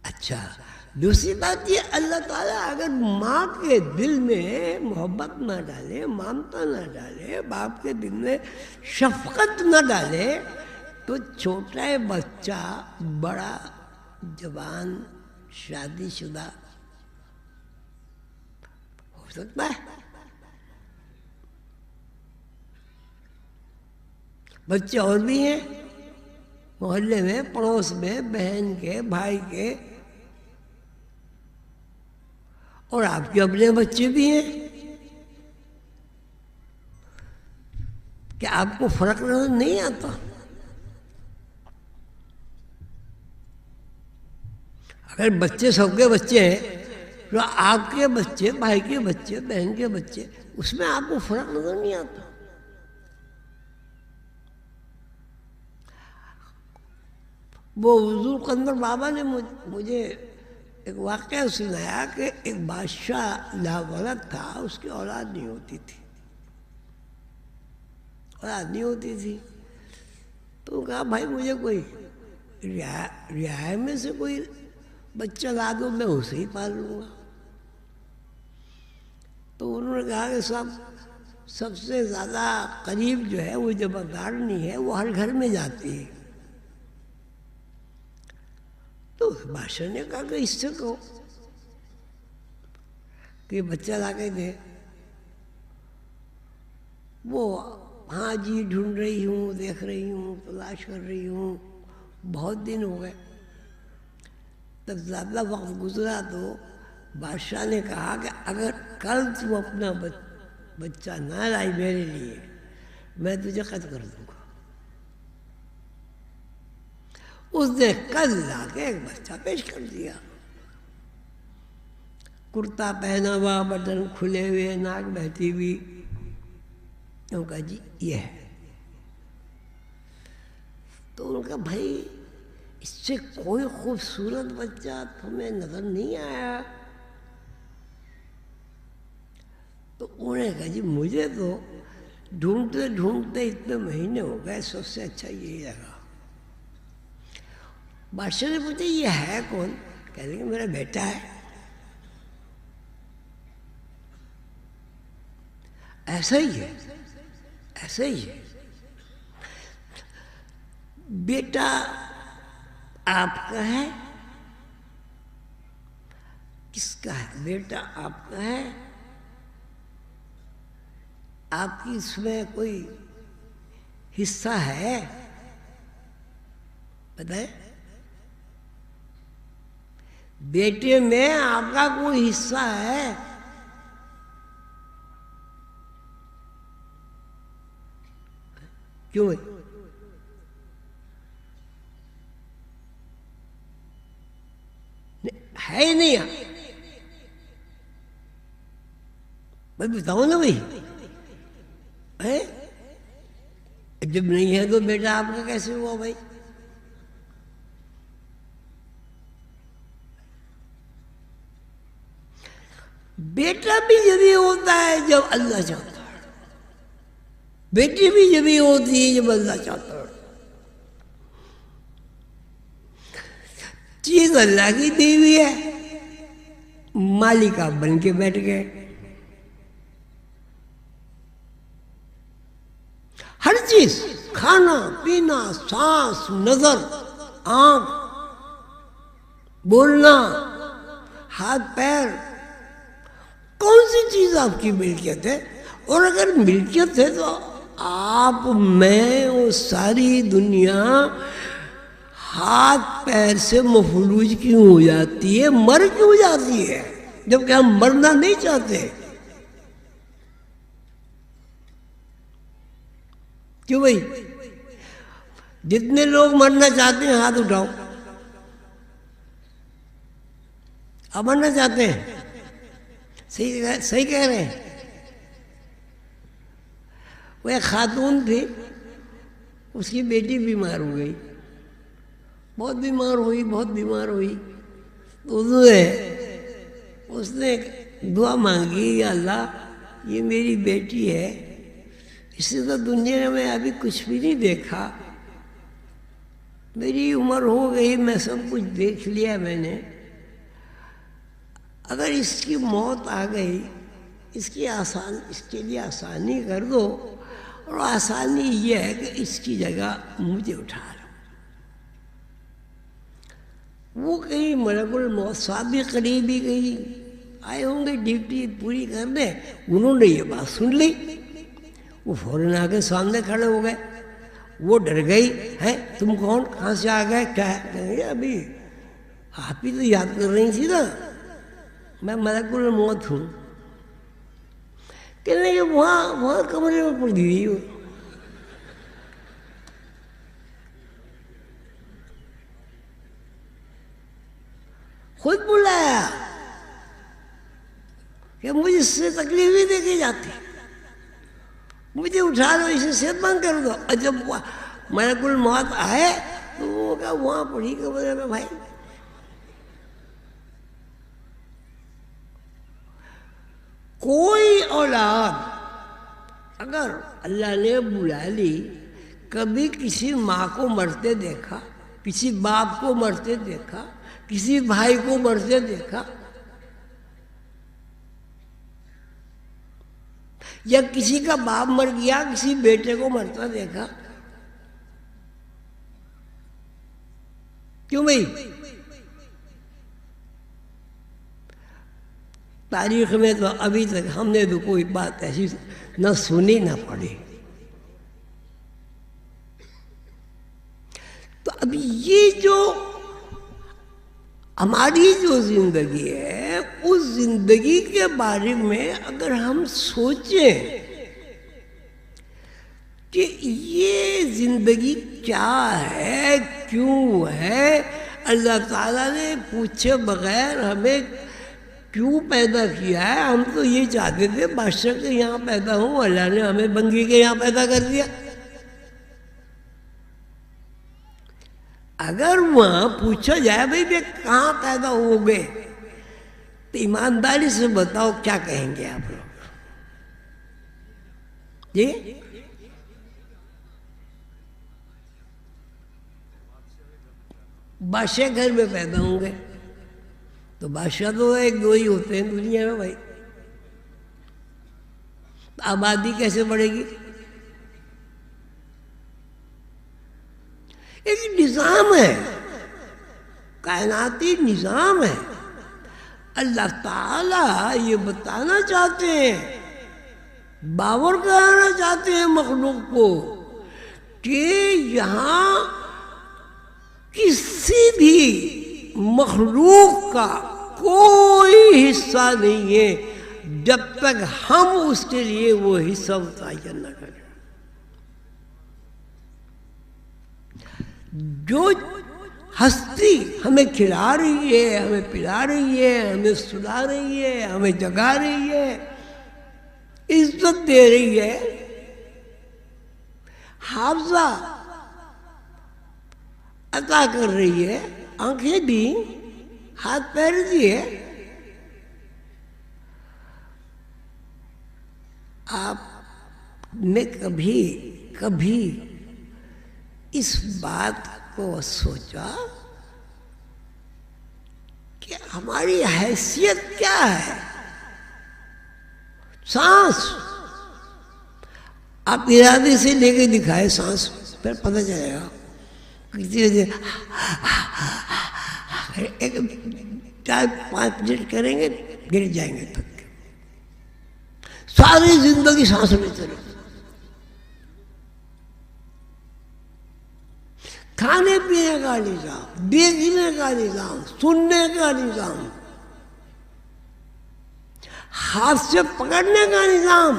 S3: अच्छा, दूसरी बात ये, अल्लाह ताला अगर माँ के दिल में मोहब्बत ना डाले, ममता ना डाले, बाप के दिल में शफकत ना डाले, तो छोटा बच्चा बड़ा जवान शादीशुदा हो सकता है। बच्चे और भी हैं मोहल्ले में, पड़ोस में, बहन के, भाई के, और आपके अपने बच्चे भी हैं। क्या आपको फर्क नजर नहीं आता? अगर बच्चे सबके बच्चे हैं तो आपके बच्चे, भाई के बच्चे, बहन के बच्चे, उसमें आपको फर्क नजर नहीं आता। वो हुजूर कंदर बाबा ने मुझे एक वाक़या सुनाया कि एक बादशाह लावलद था, उसकी औलाद नहीं होती थी, औलाद नहीं होती थी। तो कहा भाई मुझे कोई रियाया में से कोई बच्चा ला दो, मैं उसे ही पाल लूँगा। तो उन्होंने कहा कि सबसे ज़्यादा करीब जो है वो जमादारनी है, वो हर घर में जाती है। तो बादशाह ने कहा कि इससे कहो कि बच्चा ला के दे। वो हाँ जी ढूंढ रही हूँ, देख रही हूँ, तलाश कर रही हूँ, बहुत दिन हो गए। तब ज़्यादा वक्त गुजरा तो बादशाह ने कहा कि अगर कल तू अपना बच्चा ना लाई मेरे लिए, मैं तुझे कैद कर दूंगा। उसने कल लाके एक बच्चा पेश कर दिया, कुर्ता पहना हुआ, बटन खुले हुए, नाक बहती हुई। उनका जी ये है। तो उनका भाई इससे कोई खूबसूरत बच्चा तुम्हें नजर नहीं आया? तो उन्होंने कहा जी मुझे तो ढूंढते ढूंढते इतने महीने हो गए, सबसे अच्छा यही लगा। बादशाह ने पूछा ये है कौन? कह रहे मेरा बेटा है। ऐसा ही है, ऐसा ही है। बेटा आपका है? किसका है? बेटा आपका है? आपकी इसमें कोई हिस्सा है? बताए? बेटे में आपका कोई हिस्सा है? क्यों है? है ही नहीं। मैं बताऊं ना भाई, है? जब नहीं है तो बेटा आपका कैसे हुआ भाई? बेटा भी जब होता है जब अल्लाह चाहता है, बेटी भी जब होती है जब अल्लाह चाहता है। चीज अल्लाह की दी हुई है, मालिका बन के बैठ गए। हर चीज, खाना पीना, सांस, नजर, आंख, बोलना, हाथ पैर, कौन सी चीज आपकी मिल्कियत है? और अगर मिल्कियत है तो आप, मैं और सारी दुनिया हाथ पैर से मफलूज क्यों हो जाती है, मर क्यों जाती है, जबकि हम मरना नहीं चाहते? क्यों भाई? जितने लोग मरना चाहते हैं हाथ उठाओ। आप मरना चाहते हैं? सही कह रहे हैं। वो एक खातून थी, उसकी बेटी बीमार हो गई, बहुत बीमार हुई। तो उसने दुआ मांगी, या अल्लाह ये मेरी बेटी है, इससे तो दुनिया में अभी कुछ भी नहीं देखा, मेरी उम्र हो गई, मैं सब कुछ देख लिया मैंने, अगर इसकी मौत आ गई, इसके लिए आसानी कर दो, और आसानी ये है कि इसकी जगह मुझे उठा लो। वो कहीं मलकुल मौत साहब भी करीब ही कहीं आए होंगे ड्यूटी पूरी करने, उन्होंने ये बात सुन ली, वो फौरन आके सामने खड़े हो गए। वो डर गई, है तुम कौन, कहाँ से आ गए, क्या है? अभी आप ही तो याद कर रही थी ना, मैं मलकुल मौत हूँ। कहने के वहाँ कमरे में पड़ गई हो। खुद बुलाया कि मुझे इससे तकलीफ ही देखी जाती, मुझे उठा लो, इसे सेहतमंद कर दो। और जब मलकुल मौत आए तो वो क्या वहाँ पड़ी कमरे में भाई। कोई औलाद अगर अल्लाह ने बुला ली, कभी किसी माँ को मरते देखा, किसी बाप को मरते देखा, किसी भाई को मरते देखा, या किसी का बाप मर गया किसी बेटे को मरता देखा? क्यों भाई? तारीख में तो अभी तक हमने तो कोई बात ऐसी न सुनी न पढ़ी। तो अब ये जो हमारी जो जिंदगी है, उस जिंदगी के बारे में अगर हम सोचें कि ये जिंदगी क्या है, क्यों है, अल्लाह ताला ने पूछे बगैर हमें क्यों पैदा किया है? हम तो ये चाहते थे बादशाह के यहाँ पैदा हूँ, अल्लाह ने हमें बंगी के यहाँ पैदा कर दिया। अगर वहाँ पूछा जाए भाई वे कहाँ पैदा हो गए, तो ईमानदारी से बताओ क्या कहेंगे आप लोग? जी बादशाह घर में पैदा होंगे, तो बादशाह तो एक दो ही होते हैं दुनिया में भाई। तो आबादी कैसे बढ़ेगी? एक निजाम है, कायनाती निजाम है। अल्लाह ताला ये बताना चाहते हैं, बावर कराना चाहते हैं मखलूक को कि यहाँ किसी भी मखलूक का कोई हिस्सा नहीं है जब तक हम उसके लिए वो हिस्सा मुतय्यन न करें। जो हस्ती हमें खिला रही है, हमें पिला रही है, हमें सुला रही है, हमें जगा रही है, इज्जत दे रही है। हाफजा अता कर रही है, आंखें दी, हाथ पैर दिए। आपने कभी कभी इस बात को सोचा कि हमारी हैसियत क्या है? सांस आप इरादे से लेके दिखाए सांस, फिर पता चलेगा। एक 4-5 मिनट करेंगे, गिर जाएंगे थक के। सारी जिंदगी सांस लेते रहो। खाने पीने का निजाम, देखने का निजाम, सुनने का निजाम, हाथ से पकड़ने का निजाम,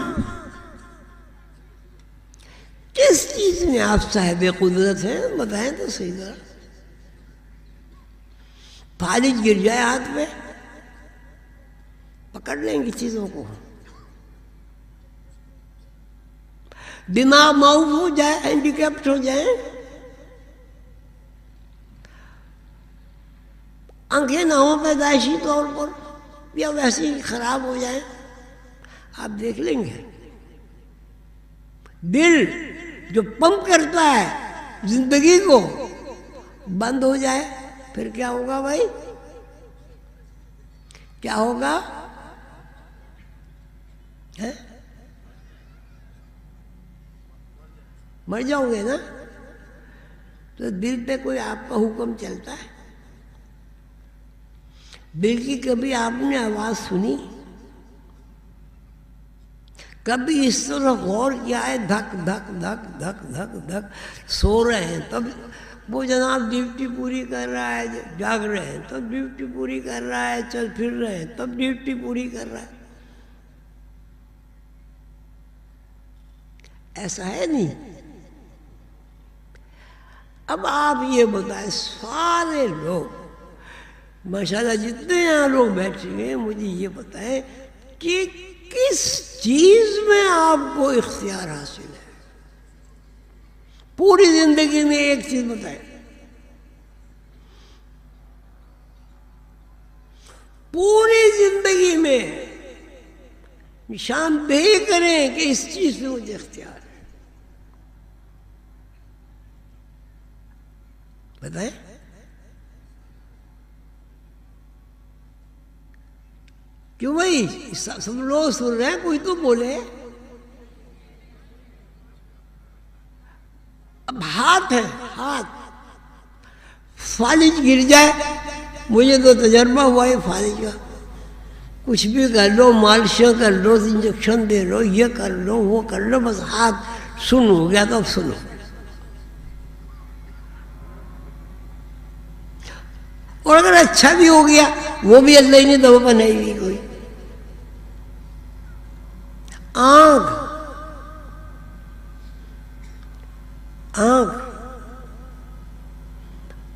S3: किस चीज में आप साहिब कुदरत हैं? बताएं तो सही जरा। फालिज गिर जाए हाथ में, पकड़ लेंगे चीजों को। दिमाग माउफ हो जाए, हैंडीकैप्ट हो जाए, आंखें ना हो पैदाइशी तौर पर या वैसे ही खराब हो जाए, आप देख लेंगे। दिल जो पंप करता है जिंदगी को, बंद हो जाए, फिर क्या होगा भाई? क्या होगा? है? मर जाओगे ना? तो दिल पे कोई आपका हुक्म चलता है? दिल की कभी आपने आवाज सुनी? कभी इस तरह गौर किया है? धक धक धक धक धक धक सो रहे हैं तब वो जनाब ड्यूटी पूरी कर रहा है, जाग रहे हैं तब ड्यूटी पूरी कर रहा है, चल फिर रहे हैं तब ड्यूटी पूरी कर रहा है। ऐसा है नहीं। अब आप ये बताएं, सारे लोग माशाल्लाह जितने यहाँ लोग बैठे हैं, मुझे ये बताएं कि किस चीज में आपको इख्तियार हासिल है? पूरी जिंदगी में एक चीज बताएं। पूरी जिंदगी में निशानदेही करें कि इस चीज में मुझे इख्तियार है। बताएं। क्यों भाई? सब लोग सुन रहे हैं, कोई तो बोले। अब हाथ है, हाथ फालिज गिर जाए, मुझे तो तजर्बा हुआ है फालिज का। कुछ भी कर लो, मालिश कर लो, इंजेक्शन दे लो, ये कर लो, वो कर लो, बस हाथ सुन हो गया तो अब सुनो। और अगर अच्छा भी हो गया, वो भी अल्लाह ने दवा बनाई हुई कोई। आंख, आंख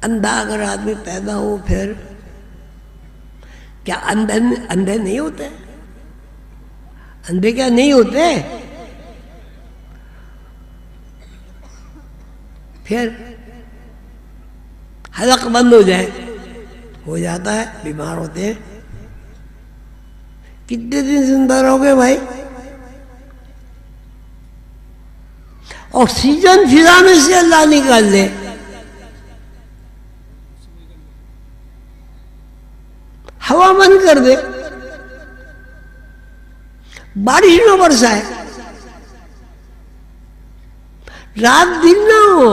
S3: अंधा अगर आदमी पैदा हो, फिर क्या अंधे अंधे नहीं होते? अंधे क्या नहीं होते? फिर हलक बंद हो जाए, हो जाता है, बीमार होते हैं। कितने दिन जिंदा रहोगे भाई? ऑक्सीजन फिजा में से अल्लाह निकाल दे, हवा बंद कर दे, बारिश न बरसाए, रात दिन ना हो,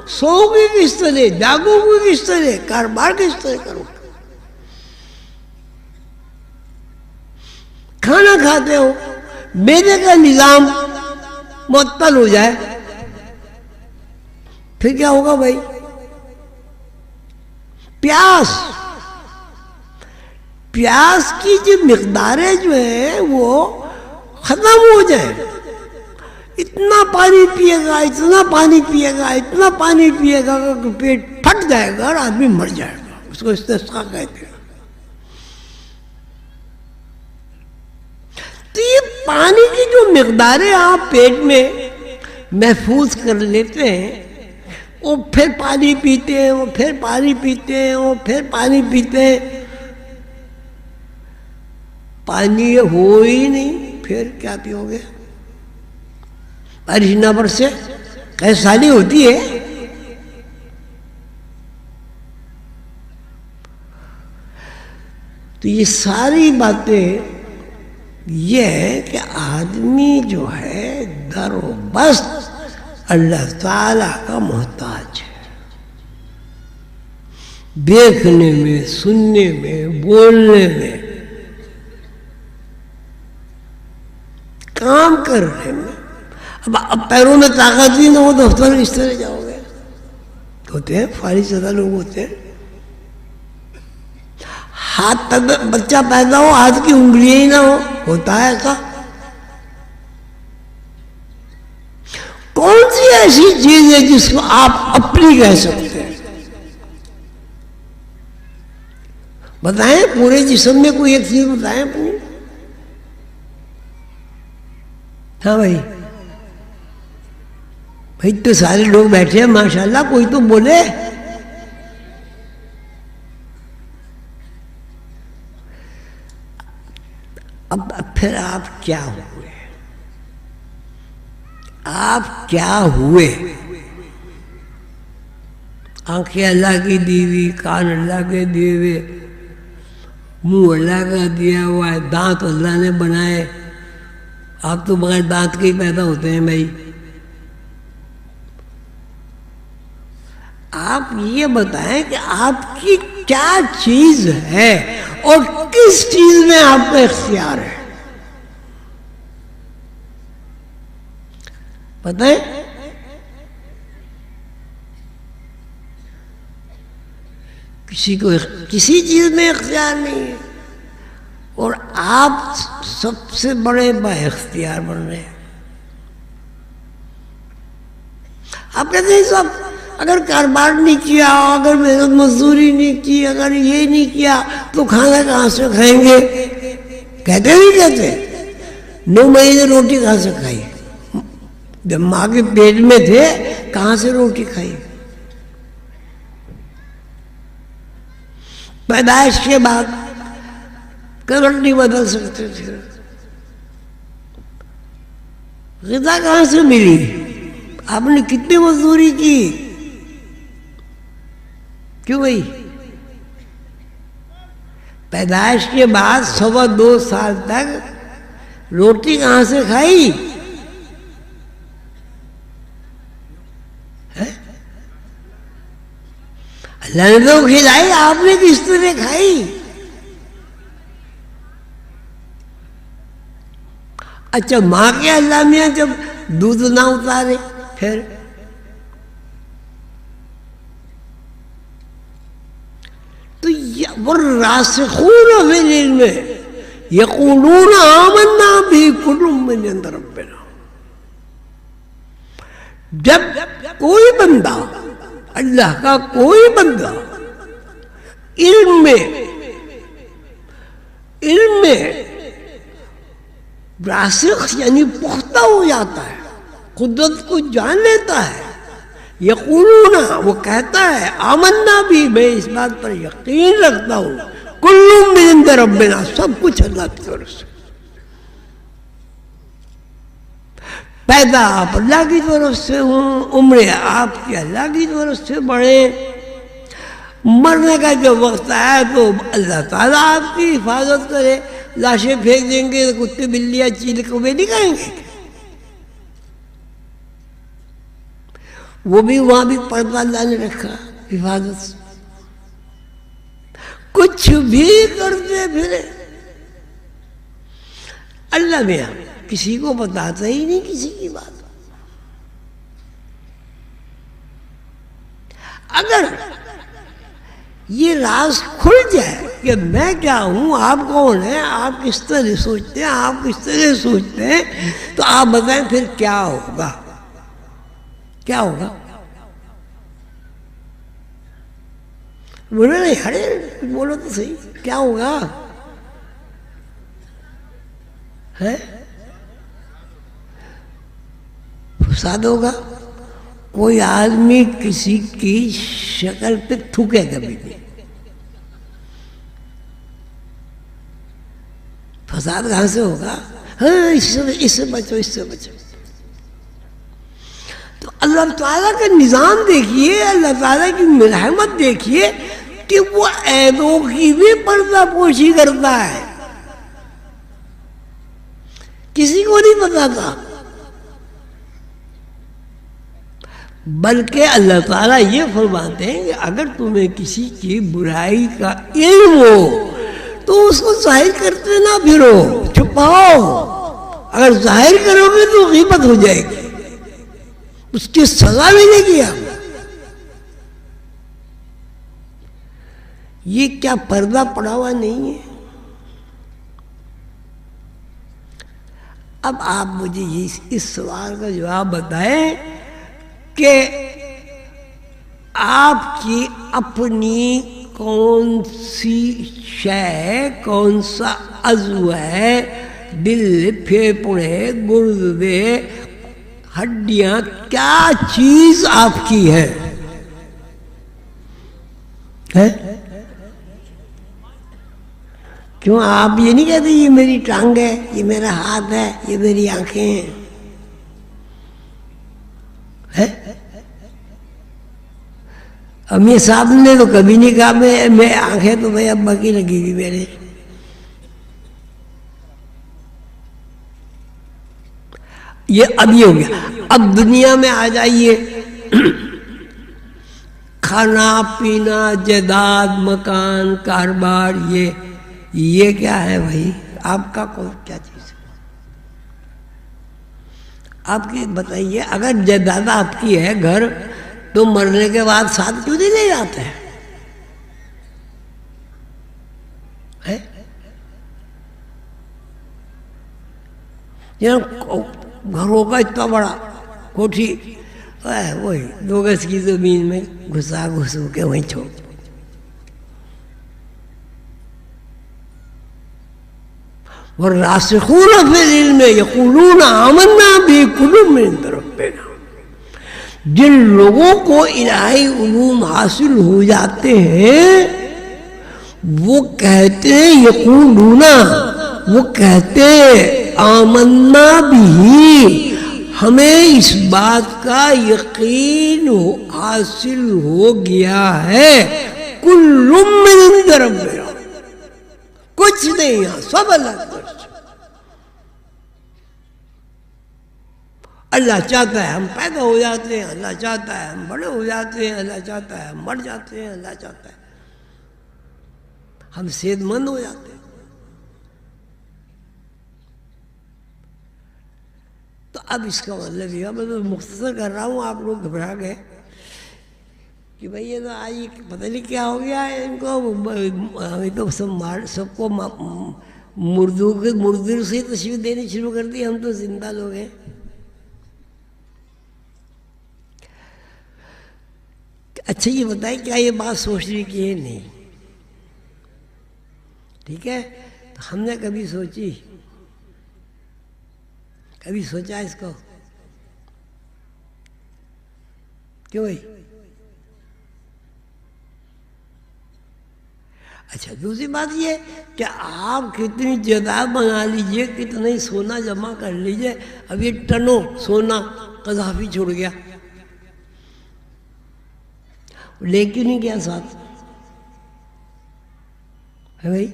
S3: सोओगे किस तरह, जागोगे किस तरह, कारोबार किस तरह करोगे? खाना खाते हो, मैदे का निजाम मुअत्तल हो जाए, फिर क्या होगा भाई? प्यास, प्यास की जो मिकदारें जो है वो खत्म हो जाए, इतना पानी पिएगा, इतना पानी पिएगा, इतना पानी पिएगा कि पेट फट जाएगा और आदमी मर जाएगा। उसको इस्तिस्का कहते हैं। तो ये पानी की जो मिकदारें आप पेट में महफूज कर लेते हैं, वो फिर पानी पीते हैं, वो फिर पानी पीते हैं, वो फिर पानी पीते हैं, पानी हो ही नहीं, फिर क्या पियोगे? बारिश ना बरसे कैसे साली होती है? तो ये सारी बातें ये है कि आदमी जो है दरोबस अल्लाह ताला का मोहताज है। देखने में, सुनने में, बोलने में, काम करने में। अब पैरों में ताकत ही ना हो तो दफ्तर किस तरह जाओगे? होते हैं फारिग ज़्यादा लोग होते हैं। हाथ तक बच्चा पैदा हो, हाथ की उंगलियां ही ना हो, होता है ऐसा? कौन सी ऐसी चीज है जिसको आप अपनी कह सकते हैं? बताएं, पूरे जिस्म में कोई एक चीज बताएं अपनी। हाँ भाई, भाई तो सारे लोग बैठे हैं माशाल्लाह, कोई तो बोले। अब फिर आप क्या हुए? आप क्या हुए? आंखें अल्लाह की दी हुई, कान अल्लाह के दिए हुए, मुंह अल्लाह का दिया हुआ है, दांत अल्लाह ने बनाए। आप तो बगैर दांत के ही पैदा होते हैं भाई। आप ये बताएं कि आपकी क्या चीज है और किस चीज में आपका इख्तियार है? बताएं। किसी को किसी चीज में इख्तियार नहीं है और आप सबसे बड़े बाइख्तियार बन रहे हैं। आप कहते हैं सब, अगर कारोबार नहीं किया, अगर मेहनत मजदूरी नहीं की, अगर ये नहीं किया तो खाना कहाँ से खाएंगे? कहते नहीं कहते? 9 महीने रोटी कहाँ से खाई? जब माँ के पेट में थे कहाँ से रोटी खाई? पैदाइश के बाद करंट नहीं बदल सकते थे। ग़िज़ा कहाँ से मिली? आपने कितनी मजदूरी की? क्यों भाई? पैदाइश के बाद 2.25 साल तक रोटी कहाँ से खाई? अल्लाह ने तो खिलाई, आपने किस तरह खाई? अच्छा, माँ के अल्लाह मियाँ जब दूध ना उतारे फिर? तो वर्रासिखून फिल इल्म यक़ूलून आमन्ना बिही कुल्लुम मिन रब्बिना। जब कोई बंदा, अल्लाह का कोई बंदा इल्म में रासिख यानी पुख्ता हो जाता है, कुदरत को जान लेता है, यक़ूलूना वो कहता है, आमन्ना भी, मैं इस बात पर यकीन रखता हूँ, कुल्लुम मिन रब्बिना, सब कुछ अल्लाह की तरफ से। पैदा आप अल्लाह की तरफ से हूँ, उम्र आपकी अल्लाह की तरफ से बढ़े, मरने का जब वक्त आया तो अल्लाह ताला आपकी हिफाजत करे। लाशें फेंक देंगे तो कुत्ते बिल्लियाँ चील कौवे नहीं खाएंगे? वो भी वहां भी पर्दा अल्लाह ने रखा हिफाजत से। कुछ भी करते फिरे अल्लाह मियां किसी को बताता ही नहीं किसी की बात। अगर ये राज खुल जाए कि मैं क्या हूँ, आप कौन हैं, आप किस तरह सोचते हैं, आप किस तरह सोचते हैं, तो आप बताएं फिर क्या होगा, क्या होगा। बोले नहीं, अरे बोलो तो सही, क्या होगा है? फसाद होगा। कोई आदमी किसी की शक्ल पे थूके कभी नहीं, फसाद कहां से होगा? हाँ, इससे बचो, इससे बचो। तो अल्लाह ताला का निज़ाम देखिए, अल्लाह ताला की रहमत देखिए कि वो ऐबों की भी पर्दापोशी करता है, किसी को नहीं पता था। बल्कि अल्लाह ताला ये फरमाते हैं कि अगर तुम्हें किसी की बुराई का इल्म हो तो उसको जाहिर करते ना फिरो, छुपाओ। अगर जाहिर करोगे तो गीबत हो जाएगी, उसकी सजा मिलेगी। आप ये क्या पर्दा पड़ा हुआ नहीं है? अब आप मुझे इस सवाल का जवाब बताएं कि आपकी अपनी कौन सी शय, कौन सा अज़्व है, दिल, फेफड़े, गुर्दे, हड्डियां, क्या चीज आपकी है? क्यों आप ये नहीं कहते ये मेरी टांग है, ये मेरा हाथ है, ये मेरी आंखें हैं? अमीर साहब ने तो कभी नहीं कहा मैं आंखें तो भाई अब्बा की लगी हुई मेरे। ये अब ये हो गया। अब दुनिया में आ जाइए, खाना पीना, जायदाद, मकान, कारोबार, ये क्या है भाई? आपका कौन क्या चीज है आपकी? बताइए। अगर जायदाद आपकी है, घर, तो मरने के बाद साथ क्यों नहीं ले जाते हैं? घर होगा इतना बड़ा, कोठी वही 2 गज की जमीन में घुसा के वहीं छोड़। वर्रासिखून फिल इल्म यक़ूलून आमन्ना बिही कुल्लुम मिन इंद रब्बिना। जिन लोगों को इलाही उलूम हासिल हो जाते हैं वो कहते हैं, यक़ूलूना, वो कहते आमन्ना बिही, हमें इस बात का यकीन हासिल हो गया है, कुल्लुम मिन इंद रब्बिना, कुछ नहीं यहाँ, सब अल्लाह की तरफ से। अल्लाह चाहता है हम पैदा हो जाते हैं, अल्लाह चाहता है हम बड़े हो जाते हैं, अल्लाह चाहता है हम मर जाते हैं, अल्लाह चाहता है हम सेहतमंद हो जाते हैं। तो अब इसका मतलब यह, मैं तो मुख्तसर कर रहा हूँ, आप लोग घबरा गए कि भाई ये तो आज पता नहीं क्या हो गया है इनको, हमें तो सबको मुर्दों से तशरीफ देनी शुरू कर दी, हम तो जिंदा लोग हैं। अच्छा ये बताए क्या ये बात सोचने की है? नहीं, ठीक है। तो हमने कभी सोची, कभी सोचा इसको? क्यों भाई? अच्छा दूसरी बात ये कि आप कितनी जायदाद बना लीजिए, कितना ही सोना जमा कर लीजिए, अब ये टनों सोना कज़ाफी छोड़ गया, लेकिन नहीं क्या साथ है भाई?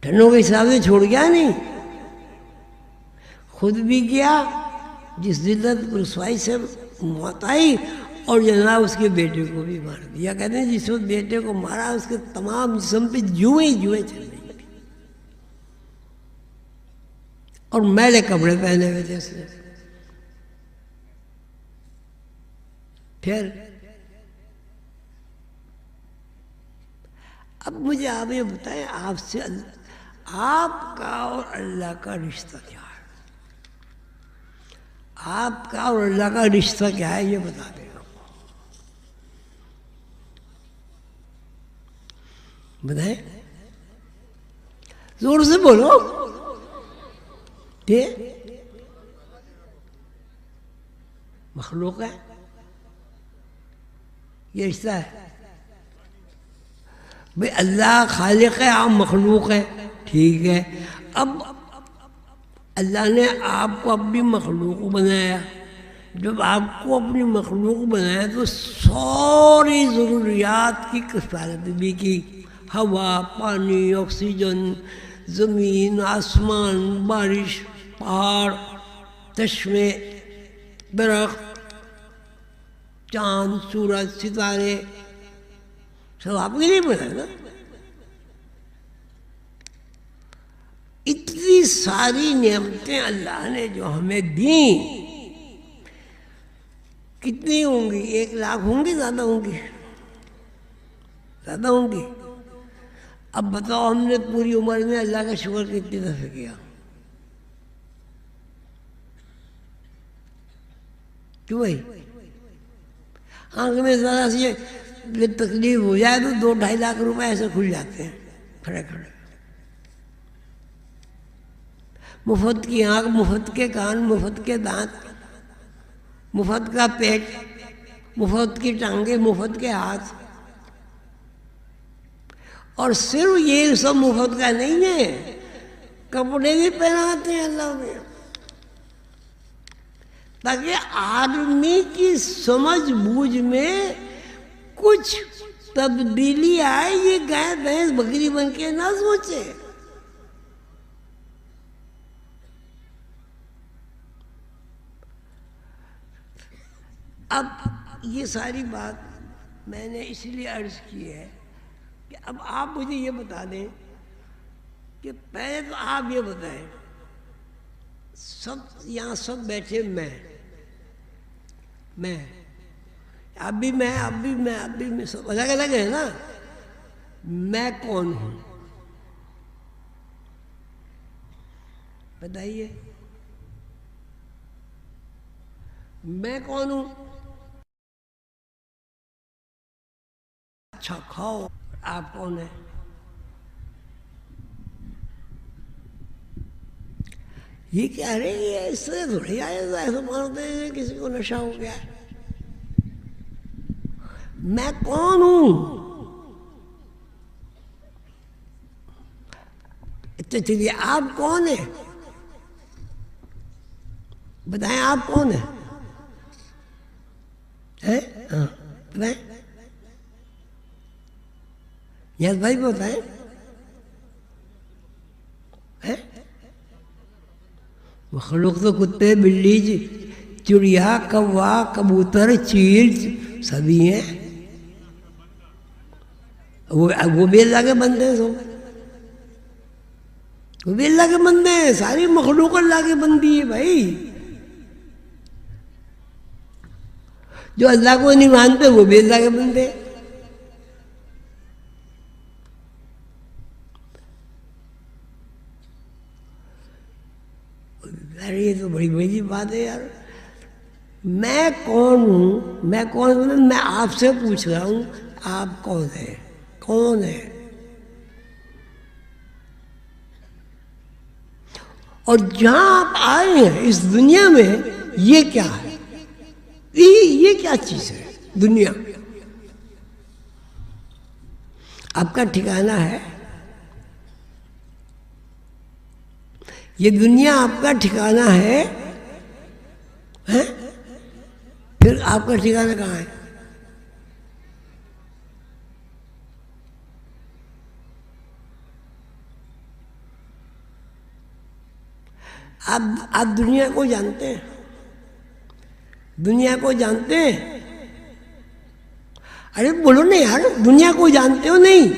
S3: टनों के हिसाब से छोड़ गया नहीं, खुद भी गया, जिस जिल्लत रुसवाई से मौत आई, और जनाब उसके बेटे को भी मार दिया। कहते हैं जिस वक्त बेटे को मारा उसके तमाम जिस्म पे जुएं चल रही थी और मैले कपड़े पहने हुए थे उसने। फिर अब मुझे आप ये बताएं, आपसे आपका और अल्लाह का रिश्ता क्या है? आपका और अल्लाह का रिश्ता क्या है, ये बता देना। बताएं, जोर से बोलो। ये मखलूक है, ये रिश्ता है। भाई अल्लाह खालिक है, आप मखलूक है, ठीक है। अब अल्लाह ने आपको अपनी मखलूक बनाया। जब आपको अपनी मखलूक बनाया तो सारी ज़रूरियात की किफ़ायत भी की। हवा, पानी, ऑक्सीजन, ज़मीन, आसमान, बारिश, पहाड़, चश्मे, दरख्त, चाँद, सूरज, सितारे, सब आपके लिए बनाया ना। इतनी सारी नेमतें अल्लाह ने जो हमें दी, कितनी होंगी? 1 लाख होंगी, ज़्यादा होंगी? ज़्यादा होंगी। अब बताओ, हमने पूरी उम्र में अल्लाह का शुक्र कितनी दफ़े किया? क्यों भाई? आंख में ज़रा सी तकलीफ हो जाए तो 2-2.5 लाख रुपए ऐसे खुल जाते हैं खड़े खड़े। मुफ्त की आंख, मुफ्त के कान, मुफ्त के दांत, मुफ्त का पेट, मुफ्त की टांगे, मुफ्त के हाथ। और सिर्फ ये सब मुफ्त का नहीं है, कपड़े भी पहनाते हैं अल्लाह ने, ताकि आदमी की समझ बूझ में कुछ तब्दीली आए, ये गाय भैंस बकरी बन के ना सोचे। अब ये सारी बात मैंने इसलिए अर्ज की है कि अब आप मुझे ये बता दें कि पहले तो आप ये बताएं, सब यहाँ सब बैठे मैं अब भी मैं सब अलग अलग है ना। मैं कौन हूं बताइए? मैं कौन हूं? अच्छा खाओ, आप कौन है? ये क्या रहे, ये इससे थोड़ी आए, ऐसा मानते हैं किसी को नशा हो गया। मैं कौन हूं? अच्छा चलिए, आप कौन है बताएं, आप कौन है? हाँ बताएं, यस भाई बताएं। है मखलूक तो कुत्ते, बिल्ली, चिड़िया, कौवा, कबूतर, चील सभी हैं। वो भी अल्लाह के बंदे हैं, सब वो भी अल्लाह के बंदे हैं। सारी मखलूक अल्लाह के बंदी है भाई। जो अल्लाह को नहीं मानते वो भी अल्लाह के बंदे। अरे ये तो बड़ी बड़ी बात है यार। मैं कौन हूं? मैं कौन हूं? मैं आपसे पूछ रहा हूं, आप कौन है? कौन है? और जहां आप आए हैं इस दुनिया में, ये क्या है? ये क्या चीज है? दुनिया आपका ठिकाना है? ये दुनिया आपका ठिकाना है? फिर आपका ठिकाना कहाँ है? आप दुनिया को जानते हैं? दुनिया को जानते हैं? अरे बोलो ना यार, दुनिया को जानते हो नहीं?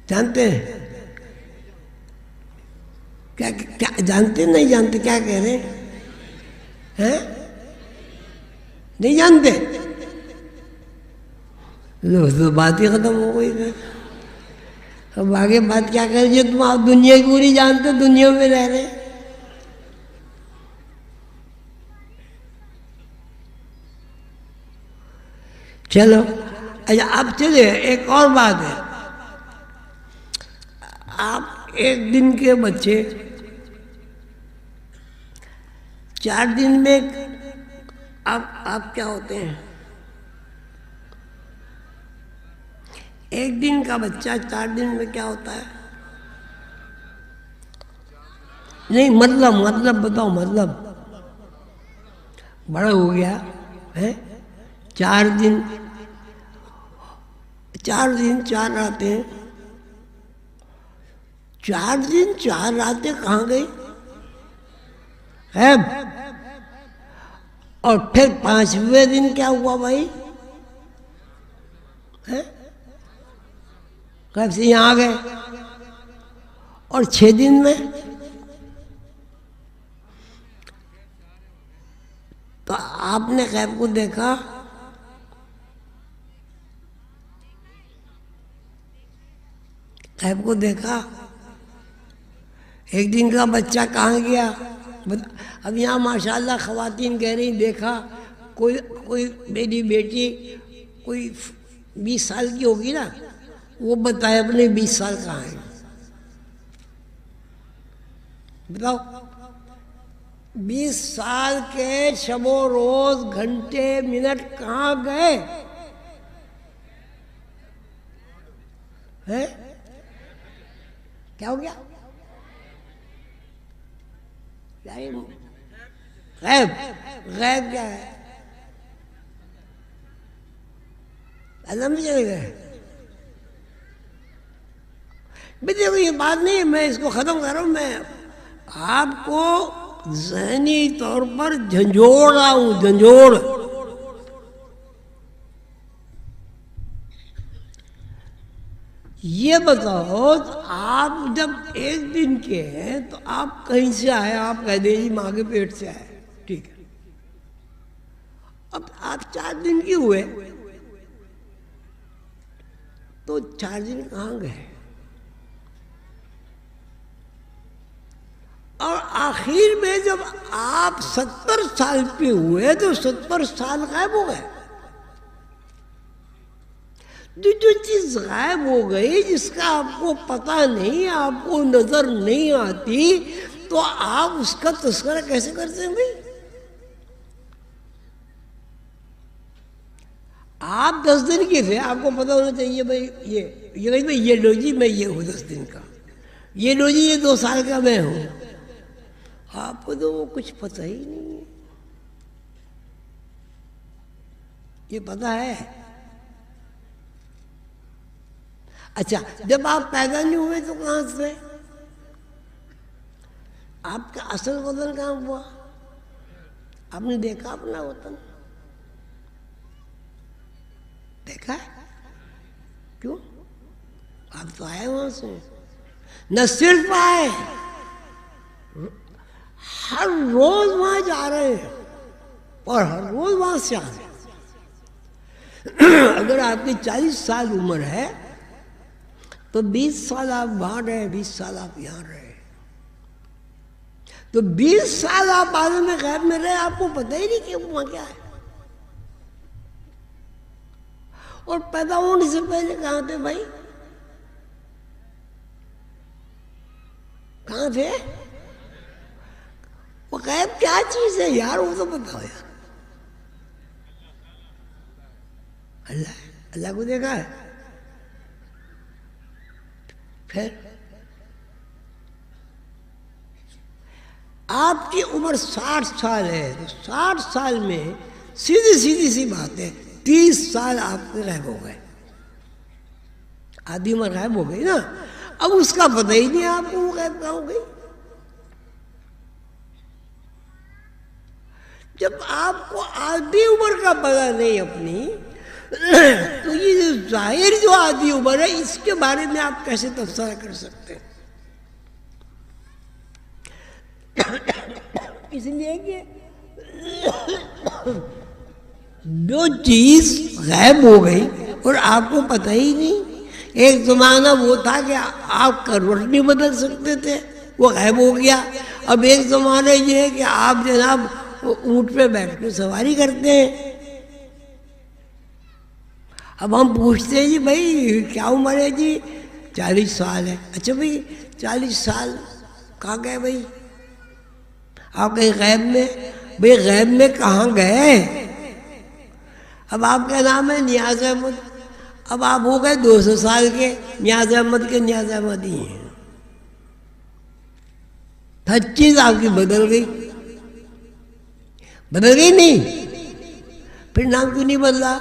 S3: जानते हैं? क्या जानते? नहीं जानते? क्या कह रहे हैं? नहीं जानते? तो बात ही खत्म हो गई फिर। अब आगे बात क्या करेंगे? तुम आप दुनिया की पूरी जानते, दुनिया में रह रहे। चलो अच्छा, अब चलिए एक और बात है। आप एक दिन के बच्चे 4 दिन में आप क्या होते हैं? एक दिन का बच्चा 4 दिन में क्या होता है? नहीं मतलब बताओ, मतलब बड़ा हो गया है। 4 दिन 4 रातें, 4 दिन 4 रातें कहाँ गई है? और फिर 5वें दिन क्या हुआ भाई? है कब से यहाँ आ गए? और 6 दिन में तो आपने कैब को देखा? कैब को देखा? एक दिन का बच्चा कहाँ गया? अब यहाँ माशाल्लाह ख़वातीन कह रही देखा, कोई मेरी बेटी कोई 20 साल की होगी ना, वो बताए अपने 20 साल कहाँ है। बताओ 20 साल के शबो रोज घंटे मिनट कहाँ गए हैं? क्या हो गया? गैब, गैब क्या है? अल्लाह में चले गए। देखो ये बात नहीं है, मैं इसको खत्म कर रहा हूं। मैं आपको ज़हनी तौर पर झंझोड़ रहा हूं, झंझोड़। ये बताओ आप जब एक दिन के हैं तो आप कहीं से आए? आप कह दे जी माँ के पेट से आए, ठीक है। अब आप 4 दिन के हुए तो 4 दिन कहाँ गए? और आखिर में जब आप 70 साल पे हुए तो 70 साल गायब हो गए। जो चीज गायब हो गई, जिसका आपको पता नहीं, आपको नजर नहीं आती, तो आप उसका तस्करा कैसे करते हैं भाई? आप 10 दिन के थे, आपको पता होना चाहिए भाई ये लो जी मैं ये हूँ 10 दिन का, ये लो जी ये 2 साल का मैं हूँ। आपको तो वो कुछ पता ही नहीं है। ये पता है? अच्छा, जब आप पैदा नहीं हुए तो कहाँ से? आपका असल वतन कहाँ हुआ? आपने देखा अपना वतन? देखा है? क्यों? आप तो आए वहां से। न सिर्फ आए, हर रोज वहां जा रहे हैं और हर रोज वहां से आ रहे हैं। अगर आपकी 40 साल उम्र है तो 20 साल आप वहां रहे, 20 साल आप यहां रहे, तो 20 साल आप आदम में गैब में रहे, आपको पता ही नहीं कि वहां क्या है। और पैदा होने से पहले कहां थे भाई? कहां थे? वो गैब क्या चीज है यार, वो तो बताओ यार। अल्लाह को देखा है? फिर आपकी उम्र 60 साल है तो 60 साल में सीधी सी बात है 30 साल आपके गायब हो गए। आधी उम्र गायब हो गई ना, अब उसका पता ही नहीं आपको वो गायब कहाँ हो गई। जब आपको आधी उम्र का पता नहीं अपनी, तो ये जो जाहिर जो आधी उम्र है, इसके बारे में आप कैसे तबसरा कर सकते हैं? इसलिए कि जो चीज गायब हो गई और आपको पता ही नहीं। एक जमाना वो था कि आप करवट नहीं बदल सकते थे, वो गायब हो गया। अब एक जमाना ये है कि आप जनाब ऊँट पे बैठ कर सवारी करते हैं। अब हम पूछते हैं जी भाई क्या उम्र है जी? 40 साल है। अच्छा भाई 40 साल कहाँ गए भाई? आप कहीं गैब में? भाई गैब में कहाँ गए? अब आपका नाम है नियाज अहमद, अब आप हो गए 200 साल के नियाज अहमद के नियाज अहमद ही हैं। हर चीज आपकी बदल गई, बदल गई नहीं? फिर नाम क्यों नहीं बदला?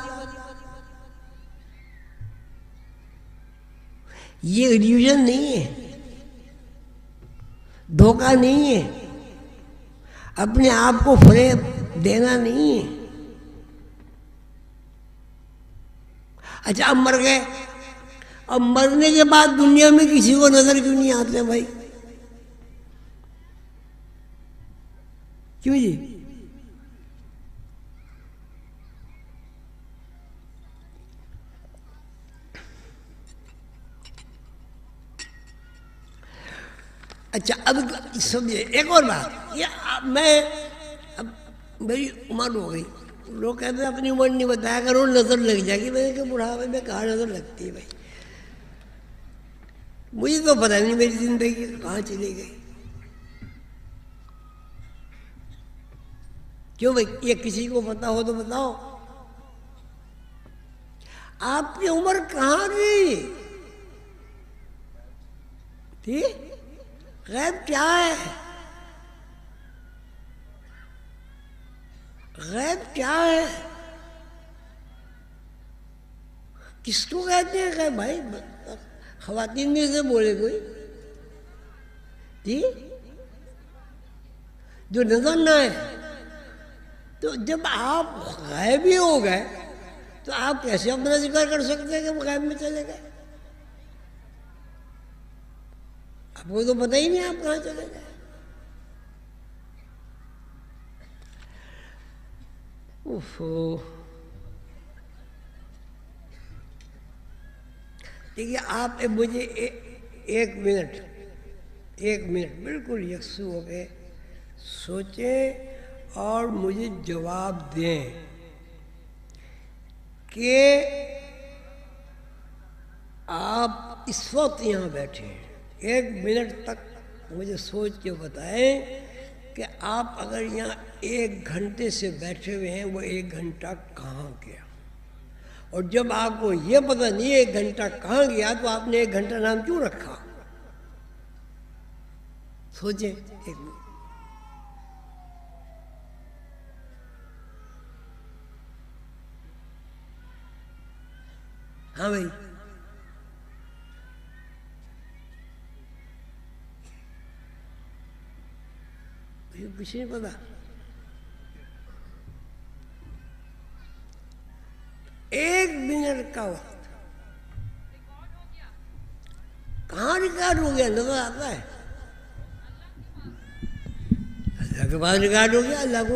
S3: ये इल्यूजन नहीं है, धोखा नहीं है, अपने आप को फरेब देना नहीं है। अच्छा अब मर गए, अब मरने के बाद दुनिया में किसी को नजर क्यों नहीं आते भाई? क्यों जी? अच्छा अब समझिए एक और बात, ये अब मेरी उम्र हो गई, लोग कहते हैं अपनी उम्र नहीं बताया करो नजर लग जाएगी। मैंने कहा बुढ़ापे में कहाँ नजर लगती है भाई? मुझे तो पता नहीं मेरी जिंदगी कहाँ चली गई। क्यों भाई? ये किसी को पता हो तो बताओ, आपकी उम्र कहाँ गई? ठीक, गैब क्या है? गैब क्या है? किसको कहते हैं गैब भाई? खवातीन में से बोले कोई ठीक, जो नजर ना है। तो जब आप गैब ही हो गए तो आप कैसे अपना जिक्र कर सकते हैं कि हम गैब में चले गए? आपको तो पता ही नहीं आप कहाँ चले गए। देखिए आप मुझे एक मिनट बिल्कुल यकसू हो गए सोचें और मुझे जवाब दें कि आप इस वक्त यहाँ बैठे हैं। 1 मिनट तक मुझे सोच के बताएं कि आप अगर यहाँ 1 घंटे से बैठे हुए हैं, वो 1 घंटा कहाँ गया? और जब आपको ये पता नहीं 1 घंटा कहाँ गया तो आपने 1 घंटा नाम क्यों रखा? सोचें 1 मिनट। हाँ भाई, कुछ नहीं पता। 1 मिनट का वक्त कहाँ रिकॉर्ड हो गया? नजर आता है? अल्लाह के पास रिकॉर्ड हो गया। अल्लाह को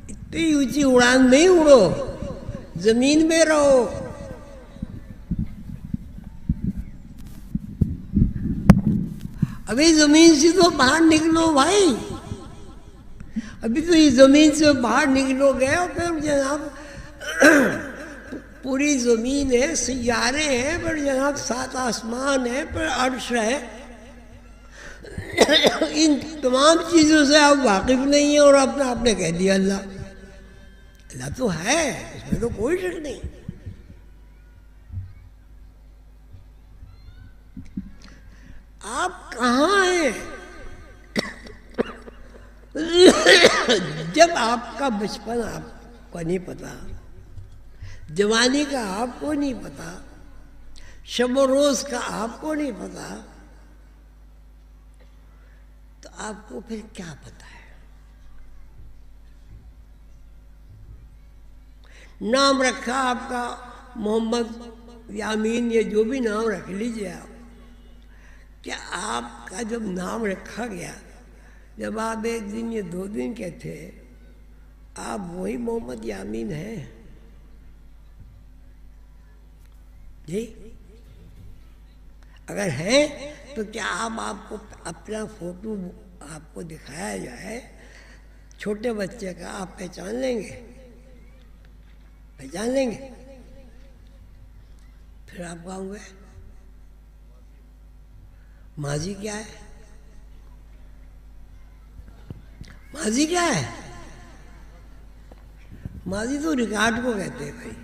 S3: इतनी ऊंची उड़ान नहीं उड़ो, जमीन में रहो। अभी जमीन से तो बाहर निकलो भाई, अभी तो ये जमीन से बाहर निकलोगे और फिर जनाब पूरी जमीन है, सियारे हैं, फिर जनाब 7 आसमान है, फिर अर्श है। इन तमाम चीज़ों से आप वाकिफ नहीं है और आपने कह दिया अल्लाह। अल्लाह तो है, इसमें तो कोई शक नहीं। आप कहाँ हैं? जब आपका बचपन आपको नहीं पता, जवानी का आपको नहीं पता, शब रोज का आपको नहीं पता, तो आपको फिर क्या पता है? नाम रखा आपका मोहम्मद यामीन, ये जो भी नाम रख लीजिए आप, क्या आपका जब नाम रखा गया, जब आप 1 दिन या 2 दिन के थे, आप वही मोहम्मद यामीन हैं? जी, अगर है तो क्या आपको अपना फोटो आपको दिखाया जाए छोटे बच्चे का, आप पहचान लेंगे? पहचान लेंगे? फिर आप कहोगे माजी क्या है? माजी क्या है? माजी तो रिकॉर्ड को कहते हैं भाई।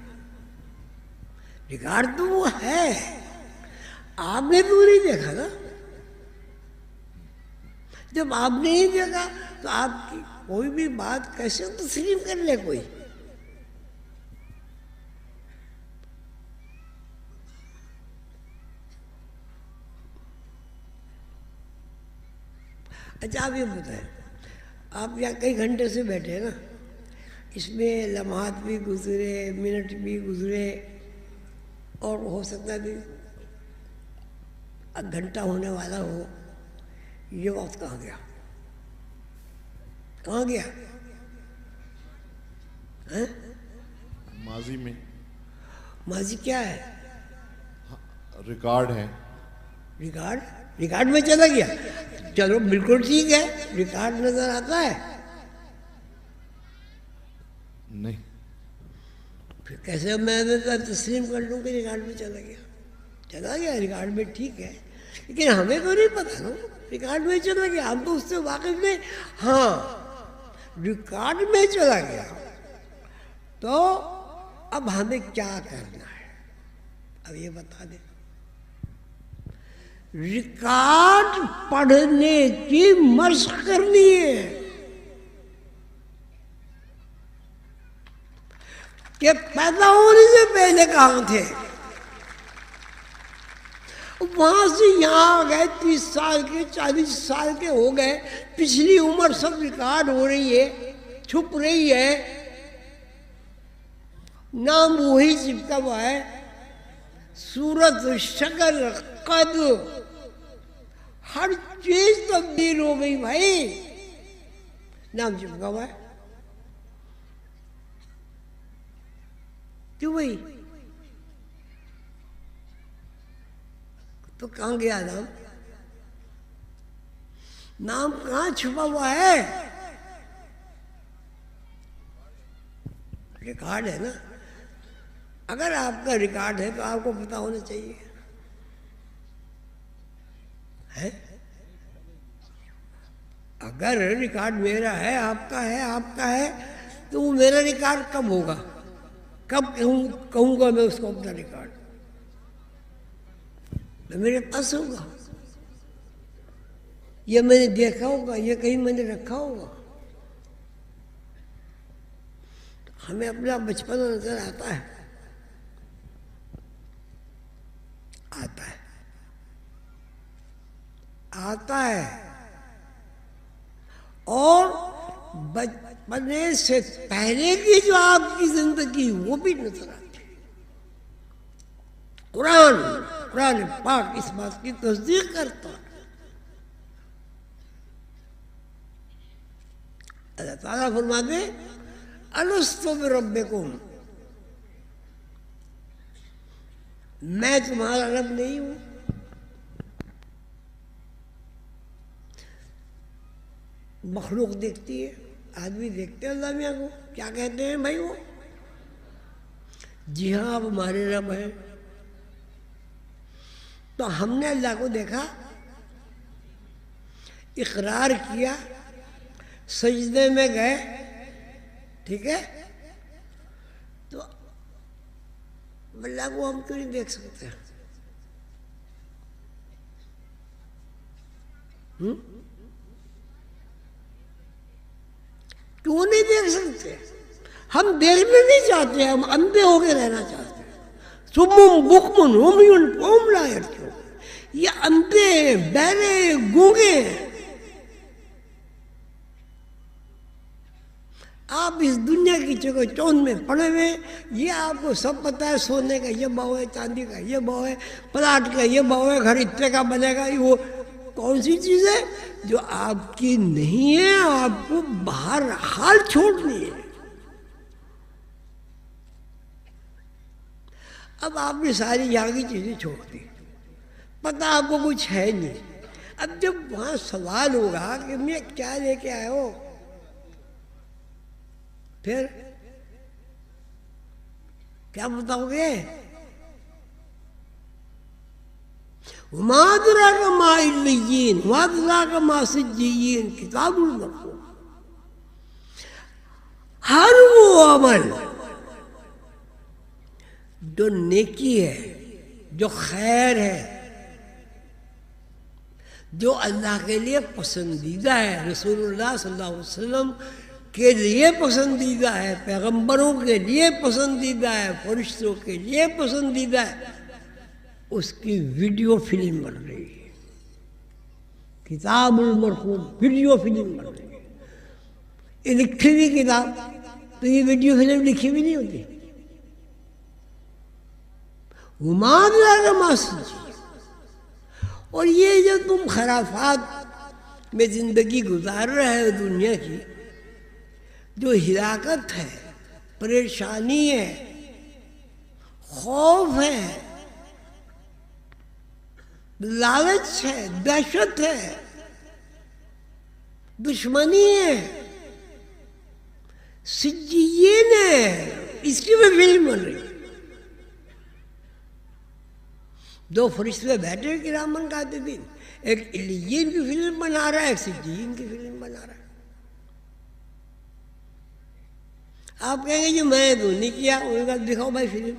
S3: रिकॉर्ड तो वो है, आपने तो नहीं देखा ना। जब आपने नहीं देखा तो आपकी कोई भी बात कैसे तस्लीम कर ले कोई? अच्छा, आप ये बताएं, आप यहाँ कई घंटे से बैठे हैं ना, इसमें लम्हात भी गुजरे, मिनट भी गुजरे, और हो सकता है भी घंटा होने वाला हो। ये वक्त कहाँ गया? कहाँ गया? हैं?
S4: माजी में।
S3: माजी क्या है?
S4: रिकॉर्ड है।
S3: रिकॉर्ड? रिकॉर्ड में चला गया? चलो बिल्कुल ठीक है, रिकॉर्ड नजर आता है?
S4: नहीं।
S3: फिर कैसे मैं तस्लीम कर लूँ कि रिकॉर्ड में चला गया? चला गया रिकॉर्ड में, ठीक है, लेकिन हमें तो नहीं पता ना रिकॉर्ड में चला गया, हम तो उससे वाकिफ नहीं। हाँ, रिकॉर्ड में चला गया तो अब हमें क्या करना है, अब ये बता दे। रिकॉर्ड पढ़ने की मशक करनी है कि पैदा होने से पहले कहाँ थे, वहां से यहाँ आ गए, 30 साल के 40 साल के हो गए, पिछली उम्र सब रिकॉर्ड हो रही है, छुप रही है, नाम वही चिपका हुआ है, सूरत शक्ल कद हर चीज तब्दील हो गई भाई, नाम चिपका हुआ है। क्यों भाई? तो कहाँ गया नाम? नाम कहाँ छुपा हुआ है? रिकॉर्ड है ना। अगर आपका रिकॉर्ड है तो आपको पता होना चाहिए है? अगर रिकॉर्ड मेरा है, आपका है, आपका है, तो वो मेरा रिकॉर्ड कब होगा? कब कहूंगा मैं उसको अपना रिकॉर्ड? तो मेरे पास होगा, ये मैंने देखा होगा, ये कहीं मैंने रखा होगा। हमें अपना बचपन नजर आता है, आता है, आता है, और बचपने से पहले की जो आपकी जिंदगी वो भी नजर आती है। कुरान पाक इस बात की तस्दीक करता है। अल्लाह ताला फरमाते अलस्तु बिरब्बिकुम, मैं तुम्हारा रब नहीं हूं? मखलूक देखती है, आदमी देखते हैं अल्लाह मियाँ को, क्या कहते हैं भाई वो? जी हाँ, आप हमारे रब हैं। तो हमने अल्लाह को देखा, इकरार किया, सजदे में गए, ठीक है, तो अल्लाह को हम क्यों नहीं देख सकते? क्यों नहीं देख सकते? हम देखना नहीं चाहते, हम अंधे होके रहना चाहते हैं। सुम्मुम बुकमुन उम्युन फहुम ला यरजुन, ये अंधे, बहरे, गूंगे। आप इस दुनिया की जगह चौंध में पड़े हुए, ये आपको सब पता है, सोने का ये भाव है, चांदी का ये भाव है, प्लाट का ये भाव है, घर इतने का बनेगा। वो कौन सी चीज है जो आपकी नहीं है? आपको बाहर हाल छोड़नी है। अब आपने सारी यहाँ की चीजें छोड़ दी, पता आपको कुछ है नहीं। अब जब वहां सवाल होगा कि मैं क्या लेके आया हो, फिर क्या बताओगे? मादरा का माइलीन वादरा का मासिजीन किताबुल मरफूम। हर वो अमल जो नेकी है, जो खैर है, जो अल्लाह के लिए पसंदीदा है, रसूलुल्लाह सल्लल्लाहु अलैहि वसल्लम के लिए पसंदीदा है, पैगंबरों के लिए पसंदीदा है, फरिश्तों के लिए पसंदीदा है, उसकी वीडियो फिल्म बन रही है। किताबुल मरफूम वीडियो फिल्म बन रही है। ये लिखी हुई किताब तो ये वीडियो फिल्म लिखी हुई नहीं होती। और ये जो तुम खराफात में जिंदगी गुजार रहे हो दुनिया की, जो हिलाकत है, परेशानी है, खौफ है, लालच है, दहशत है, दुश्मनी है, सिज्जीन है, इसकी भी फिल्म बन रही। दो फरिश्ते बैठे किरामन कातिबीन, एक इल्लीयीन की फिल्म बना रहा है, एक सिज्जीन की फिल्म बना रहा है। आप कहेंगे जो मैं तो नहीं किया, उनका दिखाओ भाई फिल्म।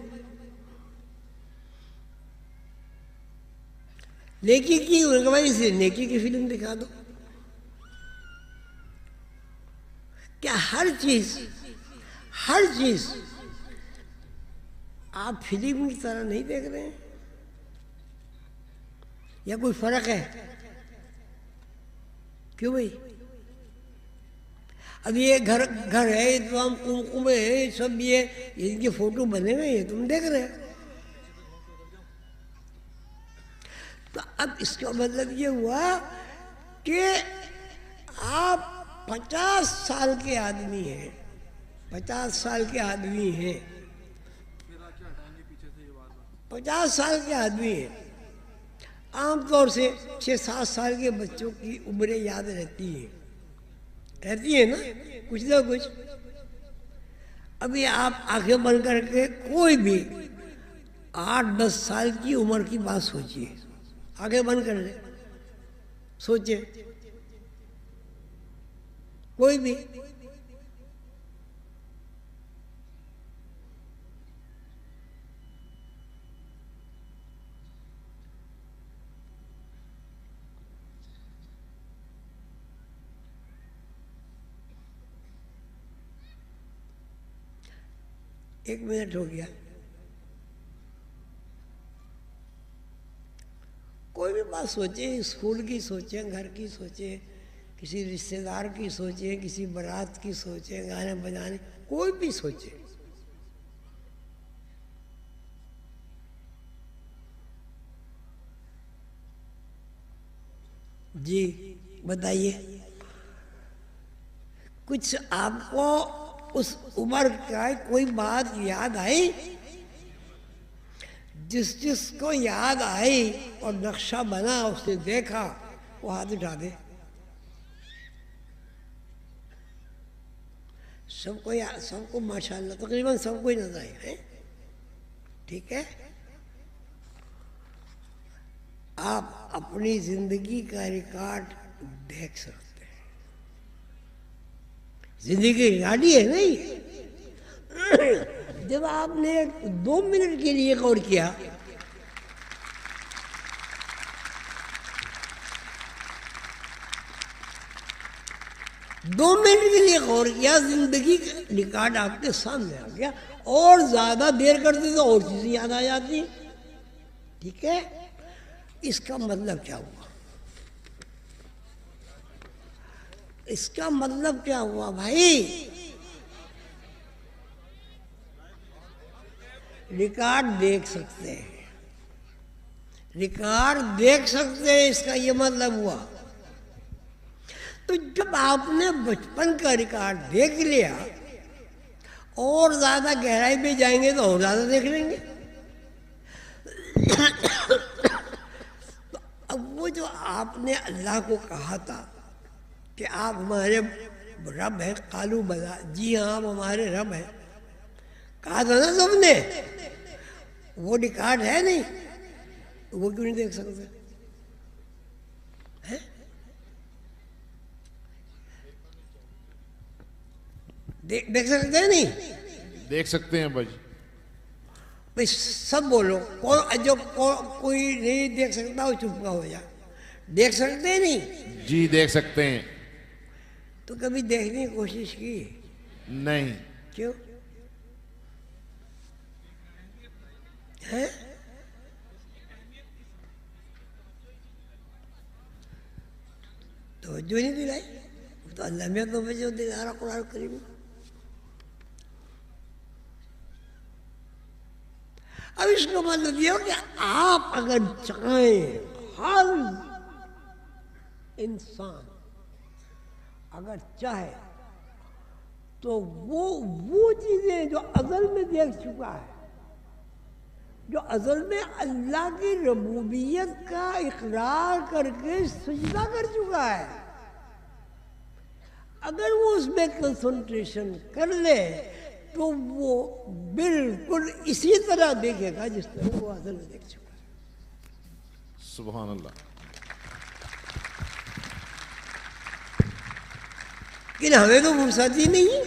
S3: नेकी की, उनका भाई इसे नेकी की फिल्म दिखा दो। क्या हर चीज आप फिल्म की तरह नहीं देख रहे हैं, या कोई फर्क है? क्यों भाई? अब ये घर है, तो हम कुमकुम है, सब ये इनके फोटो बने हुए हैं, तुम देख रहे हो। तो अब इसका मतलब ये हुआ कि आप 50 साल के आदमी हैं, 50 साल के आदमी हैं, 50 साल के आदमी हैं। आमतौर से 6-7 साल के बच्चों की उम्रें याद रहती है ना, कुछ ना कुछ। अभी आप आंखें बंद करके कोई भी 8-10 साल की उम्र की बात सोचिए, आंखें बंद कर ले, सोचिए कोई भी। एक मिनट हो गया। कोई भी बात सोचे, स्कूल की सोचे, घर की सोचे, किसी रिश्तेदार की सोचे, किसी बारात की सोचे, गाने बजाने, कोई भी सोचे। जी बताइए, कुछ आपको उस उम्र का कोई बात याद आई? जिसको याद आई और नक्शा बना, उसने देखा, वो हाथ उठा दे। सबको माशाल्लाह तकरीबन सबको ही नजर आए हैं, ठीक है। आप अपनी जिंदगी का रिकॉर्ड देख सकते हैं। जिंदगी रिकॉर्ड ही है नहीं। जब आपने 2 मिनट के लिए गौर किया, जिंदगी का रिकॉर्ड आपके सामने आ गया। और ज्यादा देर करते तो और चीजें याद आ जाती, ठीक है। इसका मतलब क्या हुआ? इसका मतलब क्या हुआ भाई? रिकॉर्ड देख सकते हैं, रिकॉर्ड देख सकते हैं, इसका ये मतलब हुआ। तो जब आपने बचपन का रिकॉर्ड देख लिया, और ज्यादा गहराई में जाएंगे तो और ज्यादा देख लेंगे। तो अब वो जो आपने अल्लाह को कहा था कि आप हमारे रब हैं, कालू बला, जी हाँ आप हमारे रब हैं, कहा था ना सबने, वो रिकॉर्ड है नहीं, वो क्यों नहीं देख सकते हैं? देख सकते हैं नहीं?
S4: देख सकते हैं भाई।
S3: भाई सब बोलो, कोई नहीं देख सकता वो चुप का हो जा। देख सकते हैं नहीं?
S4: जी देख सकते हैं।
S3: तो कभी देखने की कोशिश की?
S4: नहीं।
S3: क्यों है? तो जो नहीं दिलाई, तो अल्लाह में तो जो दिला रहा कुरान करीम में। अब इसका मतलब ये हो कि आप अगर चाहें, हर इंसान अगर चाहे तो वो चीजें जो अज़ल में देख चुका है, जो अज़ल में अल्लाह की रबूबियत का इकरार करके सजदा कर चुका है, अगर वो उसमें कंसंट्रेशन कर ले तो वो बिल्कुल इसी तरह देखेगा जिस तरह वो अज़ल में देख चुका है।
S4: सुभान अल्लाह।
S3: लेकिन हमें तो फुर्सत ही नहीं है।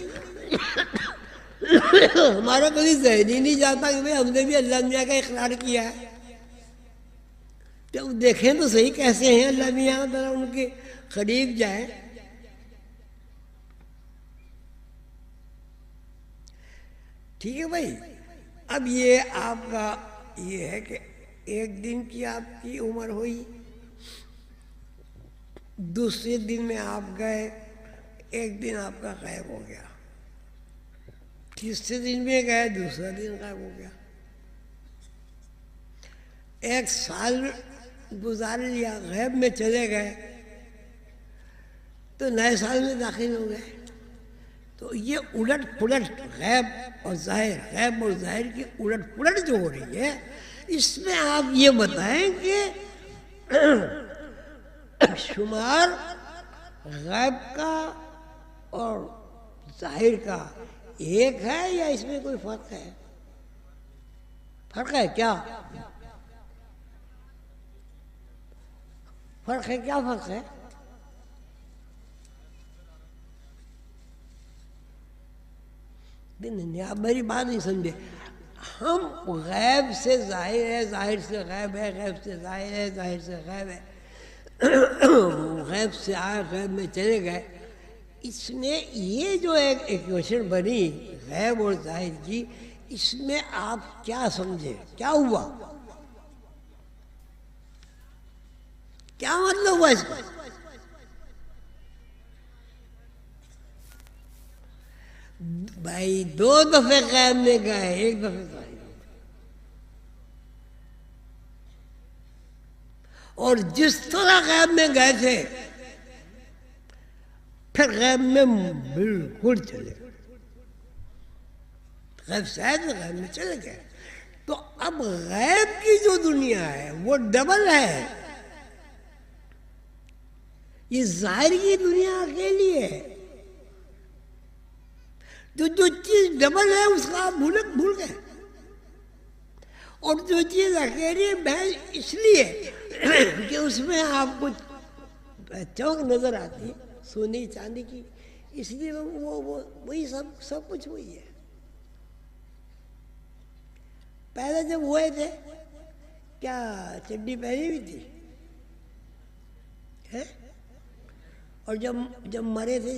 S3: हमारा कभी ज़हन ही नहीं जाता कि भाई हमने भी अल्लाह मियाँ का इकरार किया है। तो देखें तो सही कैसे हैं अल्लाह मियाँ, जरा उनके करीब जाए। ठीक है भाई। अब ये आपका ये है कि एक दिन की आपकी उम्र हुई, दूसरे दिन में आप गए, एक दिन आपका गायब हो गया, तीसरे दिन में गए, दूसरा दिन गायब हो गया, एक साल गुजार लिया, गैब में चले गए, तो नए साल में दाखिल हो गए। तो ये उलट पुलट गैब और जाहिर की उलट पुलट जो हो रही है, इसमें आप ये बताएं कि शुमार गैब का और जाहिर का एक है या इसमें कोई फर्क है? फर्क है क्या? फर्क है, क्या फर्क है? नहीं, आप मेरी बात नहीं समझे। हम गैब से जाहिर है, जाहिर से गैब है, गैब से जाहिर है, जाहिर से गैब है, गैब से आए, गैब में चले गए। इसमें ये जो एक इक्वेशन बनी गैब और जाहिर की, इसमें आप क्या समझे, क्या हुआ, क्या मतलब हुआ इसका? भाई दो दफे गैब में गए, एक दफे जाहिर। और जिस तरह गैब में गए थे, फिर गैब में बिल्कुल चले गए, गैब शायद गैब में चले गए। तो अब गैब की जो दुनिया है वो डबल है, ये जाहिर की दुनिया अकेली है। तो जो चीज डबल है उसका आप भूल गए, और जो चीज अकेली है इसलिए कि उसमें आपको चमक नजर आती है सोने चांदी की, इसलिए वो वही सब कुछ वही है। पहले जब हुए थे क्या चड्डी पहनी हुई थी है? और जब मरे थे,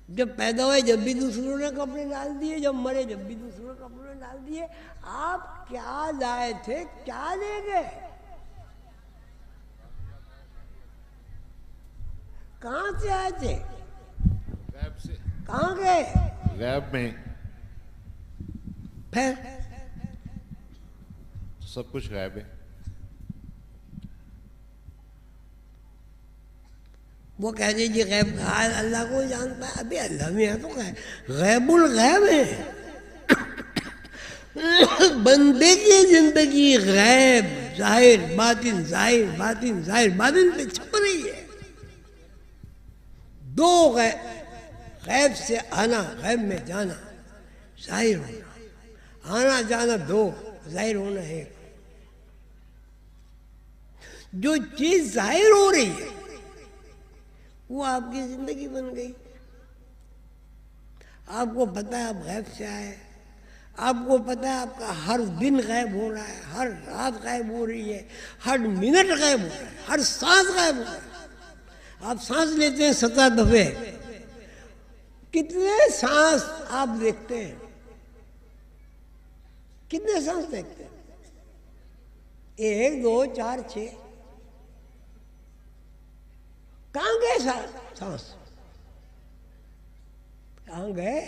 S3: जब पैदा हुए जब भी दूसरों ने कपड़े डाल दिए, जब मरे जब भी दूसरों ने कपड़े डाल दिए। आप क्या लाए थे, क्या ले गए, कहां से आए थे,
S4: गैब से
S3: कहां गए?
S4: गैब में
S3: फिर
S4: सब कुछ गैब है।
S3: वो कह दीजिए गैब अल्लाह को जानता है। अभी अल्लाह में है तो गैबुल गैब है। बंदे की जिंदगी गैब जाहिर बातिन जाहिर बातिन जाहिर बातिन पे छप रही है। दो गैब से आना, गैब में जाना, जाहिर होना। आना जाना दो, जाहिर होना एक। जो चीज जाहिर हो रही है वो आपकी जिंदगी बन गई। आपको पता है आप गैब से आए, आपको पता है आपका हर दिन गायब हो रहा है, हर रात गायब हो रही है, हर मिनट गायब हो रहा है, हर सांस गायब हो रहा है। आप सांस लेते हैं 17 दफे, कितने सांस आप देखते हैं? कितने सांस देखते हैं? 1 2 4 6। कहाँ गए सांस? कहाँ गए?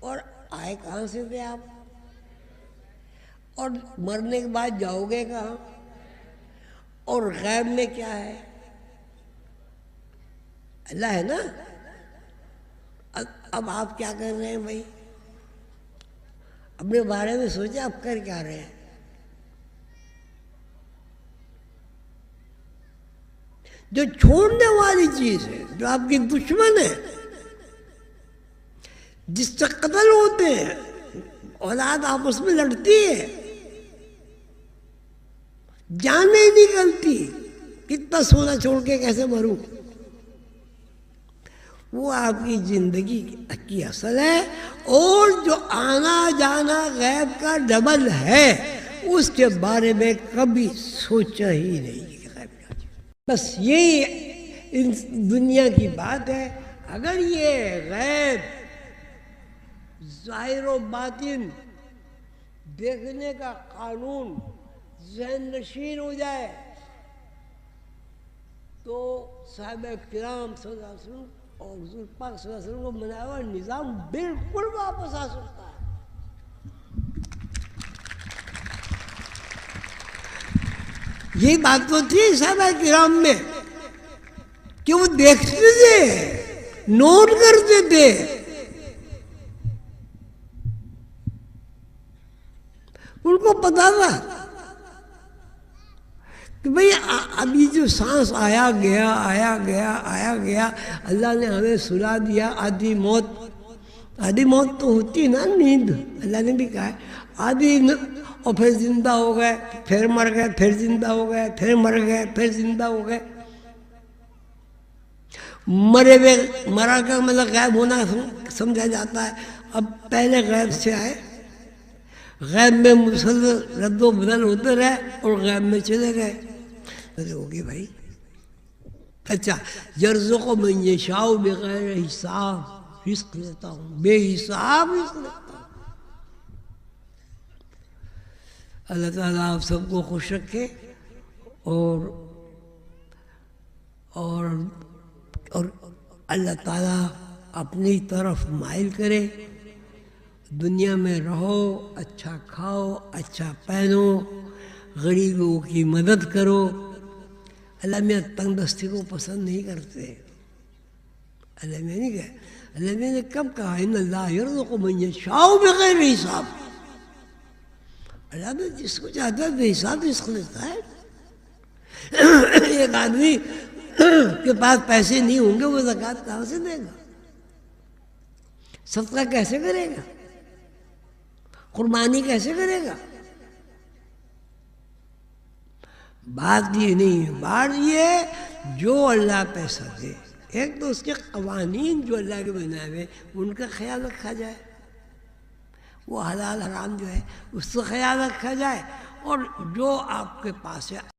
S3: और आए कहाँ से थे आप? और मरने के बाद जाओगे कहाँ? और गैब में क्या है? अल्लाह है ना। अब आप क्या कर रहे हैं भाई? अपने बारे में सोचे आप कर क्या रहे हैं? जो छोड़ने वाली चीज है, जो आपकी दुश्मन है, जिससे कत्ल होते हैं, औलाद आपस में लड़ती है, जान नहीं निकलती, कितना सोना छोड़ के कैसे मरूं, वो आपकी जिंदगी की असल है। और जो आना जाना गैब का डबल है, उसके बारे में कभी सोचा ही नहीं कि गैब क्या चीज़। बस यही इस दुनिया की बात है। अगर ये गैब ज़ाहिर व बातिन देखने का कानून ज़हन नशीन हो जाए तो साहिबा किराम सल्लल्लाहु अलैहि वसल्लम और हुज़ूर पाक सल्लल्लाहु अलैहि वसल्लम को बनाया हुआ निज़ाम बिल्कुल वापस आ सकता है। यही बात तो थी साहिबा किराम में कि वो देखते थे, नोट करते थे। उनको पता था कि भाई अभी जो सांस आया गया आया गया आया गया, अल्लाह ने हमें सुला दिया। आधी मौत तो होती ना, नींद। अल्लाह ने भी कहा है आधी और फिर जिंदा हो गए, फिर मर गए, फिर जिंदा हो गए, फिर मर गए, फिर जिंदा हो गए। मरे हुए मरा का मतलब गायब होना समझा जाता है। अब पहले गैब से आए, गैब में मुसलसल रद्दो बदल होते रहे और गैब में चले गए। अरे होगी भाई। अच्छा, यर्ज़ुक़ु मन यशाउ बग़ैर हिसाब, रिज़्क़ लेता हूँ, बेहिसाब रिज़्क़ लेता हूँ। अल्लाह ताला आप सबको खुश रखे और अल्लाह ताला अपनी तरफ माइल करे। दुनिया में रहो, अच्छा खाओ, अच्छा पहनो, गरीबों की मदद करो। अल्लाह मियाँ तंगदस्ती को पसंद नहीं करते। अल्लाह मियाँ नहीं कहा, अल्लाह मियाँ ने कब कहा इन्नल्लाह यर्ज़ुक़ु मन यशाउ बग़ैर हिसाब। अल्लाह में जिसको चाहता है बेहिसाब रिज़्क़ देता है। एक आदमी के पास पैसे नहीं होंगे, वो ज़कात कहाँ से देगा? सदका कैसे करेगा? कुर्बानी कैसे करेगा? बात ये नहीं है, बात ये जो अल्लाह पैसा दे, एक तो उसके कवानीन जो अल्लाह के बनाए हुए उनका ख्याल रखा जाए, वो हलाल हराम जो है उसका ख्याल रखा जाए, और जो आपके पास है